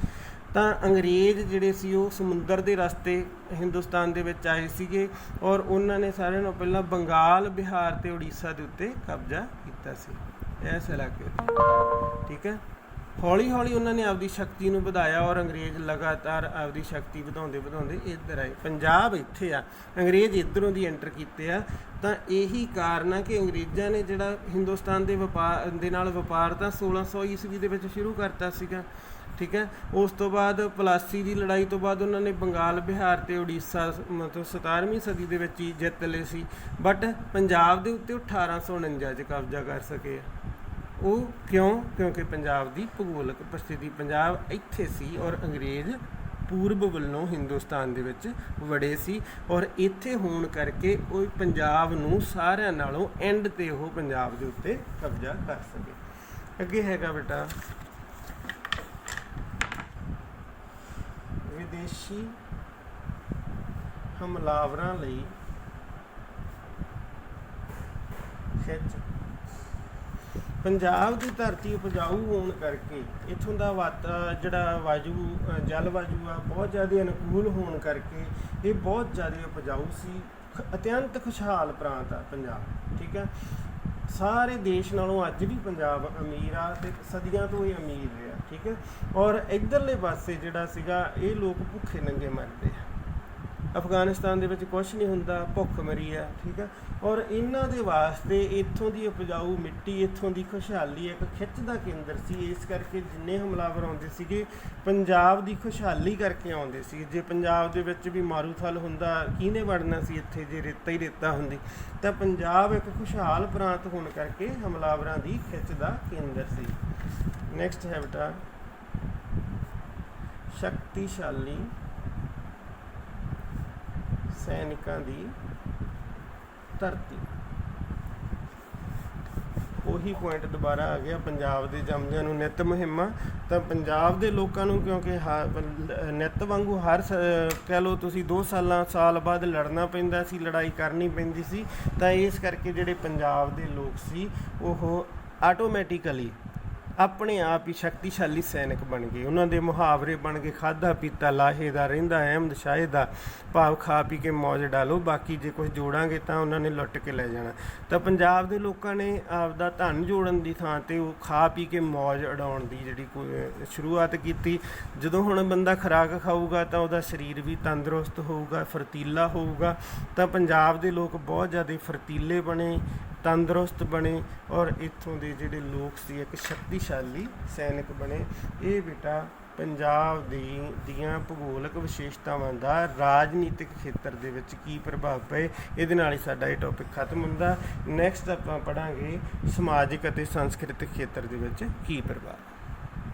ਤਾਂ ਅੰਗਰੇਜ਼ ਜਿਹੜੇ ਸੀ ਉਹ ਸਮੁੰਦਰ ਦੇ ਰਸਤੇ ਹਿੰਦੁਸਤਾਨ ਦੇ ਵਿੱਚ ਆਏ ਸੀਗੇ ਔਰ ਉਹਨਾਂ ਨੇ ਸਾਰਿਆਂ ਨਾਲੋਂ ਪਹਿਲਾਂ ਬੰਗਾਲ, ਬਿਹਾਰ ਅਤੇ ਉੜੀਸਾ ਦੇ ਉੱਤੇ ਕਬਜ਼ਾ ਕੀਤਾ ਸੀ ਇਸ ਇਲਾਕੇ 'ਤੇ। ਠੀਕ ਹੈ, ਹੌਲੀ ਹੌਲੀ ਉਹਨਾਂ ਨੇ ਆਪਦੀ ਸ਼ਕਤੀ ਨੂੰ ਵਧਾਇਆ ਔਰ ਅੰਗਰੇਜ਼ ਲਗਾਤਾਰ ਆਪਦੀ ਸ਼ਕਤੀ ਵਧਾਉਂਦੇ ਵਧਾਉਂਦੇ ਇੱਧਰ ਆਏ। ਪੰਜਾਬ ਇੱਥੇ ਆ, ਅੰਗਰੇਜ਼ ਇੱਧਰੋਂ ਦੀ ਐਂਟਰ ਕੀਤੇ ਆ। ਤਾਂ ਇਹੀ ਕਾਰਨ ਆ ਕਿ ਅੰਗਰੇਜ਼ਾਂ ਨੇ ਜਿਹੜਾ ਹਿੰਦੁਸਤਾਨ ਦੇ ਵਪਾਰ ਦੇ ਨਾਲ ਵਪਾਰ ਤਾਂ 1600 ਈਸਵੀ ਦੇ ਵਿੱਚ ਸ਼ੁਰੂ ਕਰਤਾ ਸੀਗਾ। ਠੀਕ ਹੈ, ਉਸ ਤੋਂ ਬਾਅਦ ਪਲਾਸੀ ਦੀ ਲੜਾਈ ਤੋਂ ਬਾਅਦ ਉਹਨਾਂ ਨੇ ਬੰਗਾਲ, ਬਿਹਾਰ ਅਤੇ ਉੜੀਸਾ ਮਤਲਬ 17ਵੀਂ ਸਦੀ ਦੇ ਵਿੱਚ ਹੀ ਜਿੱਤ ਲਏ ਸੀ। ਬਟ ਪੰਜਾਬ ਦੇ ਉੱਤੇ ਉਹ 1849 'ਚ ਕਬਜ਼ਾ ਕਰ ਸਕੇ। ਉਹ ਕਿਉਂਕਿ ਪੰਜਾਬ ਦੀ ਭੂਗੋਲਿਕ ਪ੍ਰਸਥਿਤੀ, ਪੰਜਾਬ ਇੱਥੇ ਸੀ ਔਰ ਅੰਗਰੇਜ਼ ਪੂਰਬ ਵੱਲੋਂ ਹਿੰਦੁਸਤਾਨ ਦੇ ਵਿੱਚ ਵੜੇ ਸੀ ਔਰ ਇੱਥੇ ਹੋਣ ਕਰਕੇ ਉਹ ਪੰਜਾਬ ਨੂੰ ਸਾਰਿਆਂ ਨਾਲੋਂ ਐਂਡ 'ਤੇ ਉਹ ਪੰਜਾਬ ਦੇ ਉੱਤੇ ਕਬਜ਼ਾ ਕਰ ਸਕੇ। ਅੱਗੇ ਹੈਗਾ ਬੇਟਾ ਵਿਦੇਸ਼ੀ ਹਮਲਾਵਰਾਂ ਲਈ ਖਿੱਚ। ਪੰਜਾਬ ਦੀ ਧਰਤੀ ਉਪਜਾਊ ਹੋਣ ਕਰਕੇ ਇੱਥੋਂ ਦਾ ਜਿਹੜਾ ਜਲਵਾਯੂ ਆ ਬਹੁਤ ਜ਼ਿਆਦਾ ਅਨੁਕੂਲ ਹੋਣ ਕਰਕੇ ਇਹ ਬਹੁਤ ਜ਼ਿਆਦਾ ਉਪਜਾਊ ਸੀ। ਅਤਿਅੰਤ ਖੁਸ਼ਹਾਲ ਪ੍ਰਾਂਤ ਆ ਪੰਜਾਬ। ਠੀਕ ਹੈ, ਸਾਰੇ ਦੇਸ਼ ਨਾਲੋਂ ਅੱਜ ਵੀ ਪੰਜਾਬ ਅਮੀਰ ਆ ਅਤੇ ਸਦੀਆਂ ਤੋਂ ਇਹ ਅਮੀਰ ਰਿਹਾ। ਠੀਕ ਹੈ, ਔਰ ਇੱਧਰਲੇ ਪਾਸੇ ਜਿਹੜਾ ਸੀਗਾ ਇਹ ਲੋਕ ਭੁੱਖੇ ਨੰਗੇ ਮਰਦੇ ਆ। ਅਫਗਾਨਿਸਤਾਨ ਦੇ ਵਿੱਚ ਕੁਛ ਨਹੀਂ ਹੁੰਦਾ, ਭੁੱਖ ਮਰੀ ਆ। ਠੀਕ ਹੈ, ਔਰ ਇਹਨਾਂ ਦੇ ਵਾਸਤੇ ਇੱਥੋਂ ਦੀ ਉਪਜਾਊ ਮਿੱਟੀ, ਇੱਥੋਂ ਦੀ ਖੁਸ਼ਹਾਲੀ ਇੱਕ ਖਿੱਚ ਦਾ ਕੇਂਦਰ ਸੀ। ਇਸ ਕਰਕੇ ਜਿੰਨੇ ਹਮਲਾਵਰ ਆਉਂਦੇ ਸੀਗੇ ਪੰਜਾਬ ਦੀ ਖੁਸ਼ਹਾਲੀ ਕਰਕੇ ਆਉਂਦੇ ਸੀ। ਜੇ ਪੰਜਾਬ ਦੇ ਵਿੱਚ ਵੀ ਮਾਰੂਥਲ ਹੁੰਦਾ ਕਿਹਨੇ ਵੜਨਾ ਸੀ ਇੱਥੇ, ਜੇ ਰੇਤਾ ਹੀ ਰੇਤਾ ਹੁੰਦੀ। ਤਾਂ ਪੰਜਾਬ ਇੱਕ ਖੁਸ਼ਹਾਲ ਪ੍ਰਾਂਤ ਹੋਣ ਕਰਕੇ ਹਮਲਾਵਰਾਂ ਦੀ ਖਿੱਚ ਦਾ ਕੇਂਦਰ ਸੀ। ਨੈਕਸਟ ਹੈ ਬੇਟਾ ਸ਼ਕਤੀਸ਼ਾਲੀ ਸੈਨਿਕਾਂ ਦੀ ਧਰਤੀ। ਉਹੀ ਪੁਆਇੰਟ ਦੁਬਾਰਾ ਆ ਗਿਆ, ਪੰਜਾਬ ਦੇ ਜੰਮਦਿਆਂ ਨੂੰ ਨਿੱਤ ਮੁਹਿੰਮਾਂ। ਤਾਂ ਪੰਜਾਬ ਦੇ ਲੋਕਾਂ ਨੂੰ ਕਿਉਂਕਿ ਨਿੱਤ ਵਾਂਗੂ ਹਰ ਕਹਿ ਲਓ ਤੁਸੀਂ 2 ਸਾਲ ਬਾਅਦ ਲੜਨਾ ਪੈਂਦਾ ਸੀ, ਲੜਾਈ ਕਰਨੀ ਪੈਂਦੀ ਸੀ। ਤਾਂ ਇਸ ਕਰਕੇ ਜਿਹੜੇ ਪੰਜਾਬ ਦੇ ਲੋਕ ਸੀ ਉਹ ਆਟੋਮੈਟੀਕਲੀ ਆਪਣੇ ਆਪ ਹੀ ਸ਼ਕਤੀਸ਼ਾਲੀ ਸੈਨਿਕ ਬਣ ਗਏ। ਉਹਨਾਂ ਦੇ ਮੁਹਾਵਰੇ ਬਣ ਗਏ, ਖਾਧਾ ਪੀਤਾ ਲਾਹੇ ਦਾ ਰਹਿੰਦਾ ਅਹਿਮਦ ਸ਼ਾਹੇ ਦਾ, ਭਾਵ ਖਾ ਪੀ ਕੇ ਮੌਜ ਡਾਲੋ, ਬਾਕੀ ਜੇ ਕੁਝ ਜੋੜਾਂਗੇ ਤਾਂ ਉਹਨਾਂ ਨੇ ਲੁੱਟ ਕੇ ਲੈ ਜਾਣਾ। ਤਾਂ ਪੰਜਾਬ ਦੇ ਲੋਕਾਂ ਨੇ ਆਪਦਾ ਧਨ ਜੋੜਨ ਦੀ ਥਾਂ 'ਤੇ ਉਹ ਖਾ ਪੀ ਕੇ ਮੌਜ ਉਡਾਉਣ ਦੀ ਜਿਹੜੀ ਕੋਈ ਸ਼ੁਰੂਆਤ ਕੀਤੀ। ਜਦੋਂ ਹੁਣ ਬੰਦਾ ਖੁਰਾਕ ਖਾਊਗਾ ਤਾਂ ਉਹਦਾ ਸਰੀਰ ਵੀ ਤੰਦਰੁਸਤ ਹੋਊਗਾ, ਫਰਤੀਲਾ ਹੋਊਗਾ। ਤਾਂ ਪੰਜਾਬ ਦੇ ਲੋਕ ਬਹੁਤ ਜ਼ਿਆਦਾ ਫਰਤੀਲੇ ਬਣੇ, ਤੰਦਰੁਸਤ ਬਣੇ ਔਰ ਇੱਥੋਂ ਦੇ ਜਿਹੜੇ ਲੋਕ ਸੀ ਇੱਕ ਸ਼ਕਤੀਸ਼ਾਲੀ ਸੈਨਿਕ ਬਣੇ। ਇਹ ਬੇਟਾ ਪੰਜਾਬ ਦੀਆਂ ਭੂਗੋਲਿਕ ਵਿਸ਼ੇਸ਼ਤਾਵਾਂ ਦਾ ਰਾਜਨੀਤਿਕ ਖੇਤਰ ਦੇ ਵਿੱਚ ਕੀ ਪ੍ਰਭਾਵ ਪਏ, ਇਹਦੇ ਨਾਲ ਹੀ ਸਾਡਾ ਇਹ ਟੌਪਿਕ ਖਤਮ ਹੁੰਦਾ। ਨੈਕਸਟ ਆਪਾਂ ਪੜ੍ਹਾਂਗੇ ਸਮਾਜਿਕ ਅਤੇ ਸੰਸਕ੍ਰਿਤਿਕ ਖੇਤਰ ਦੇ ਵਿੱਚ ਕੀ ਪ੍ਰਭਾਵ।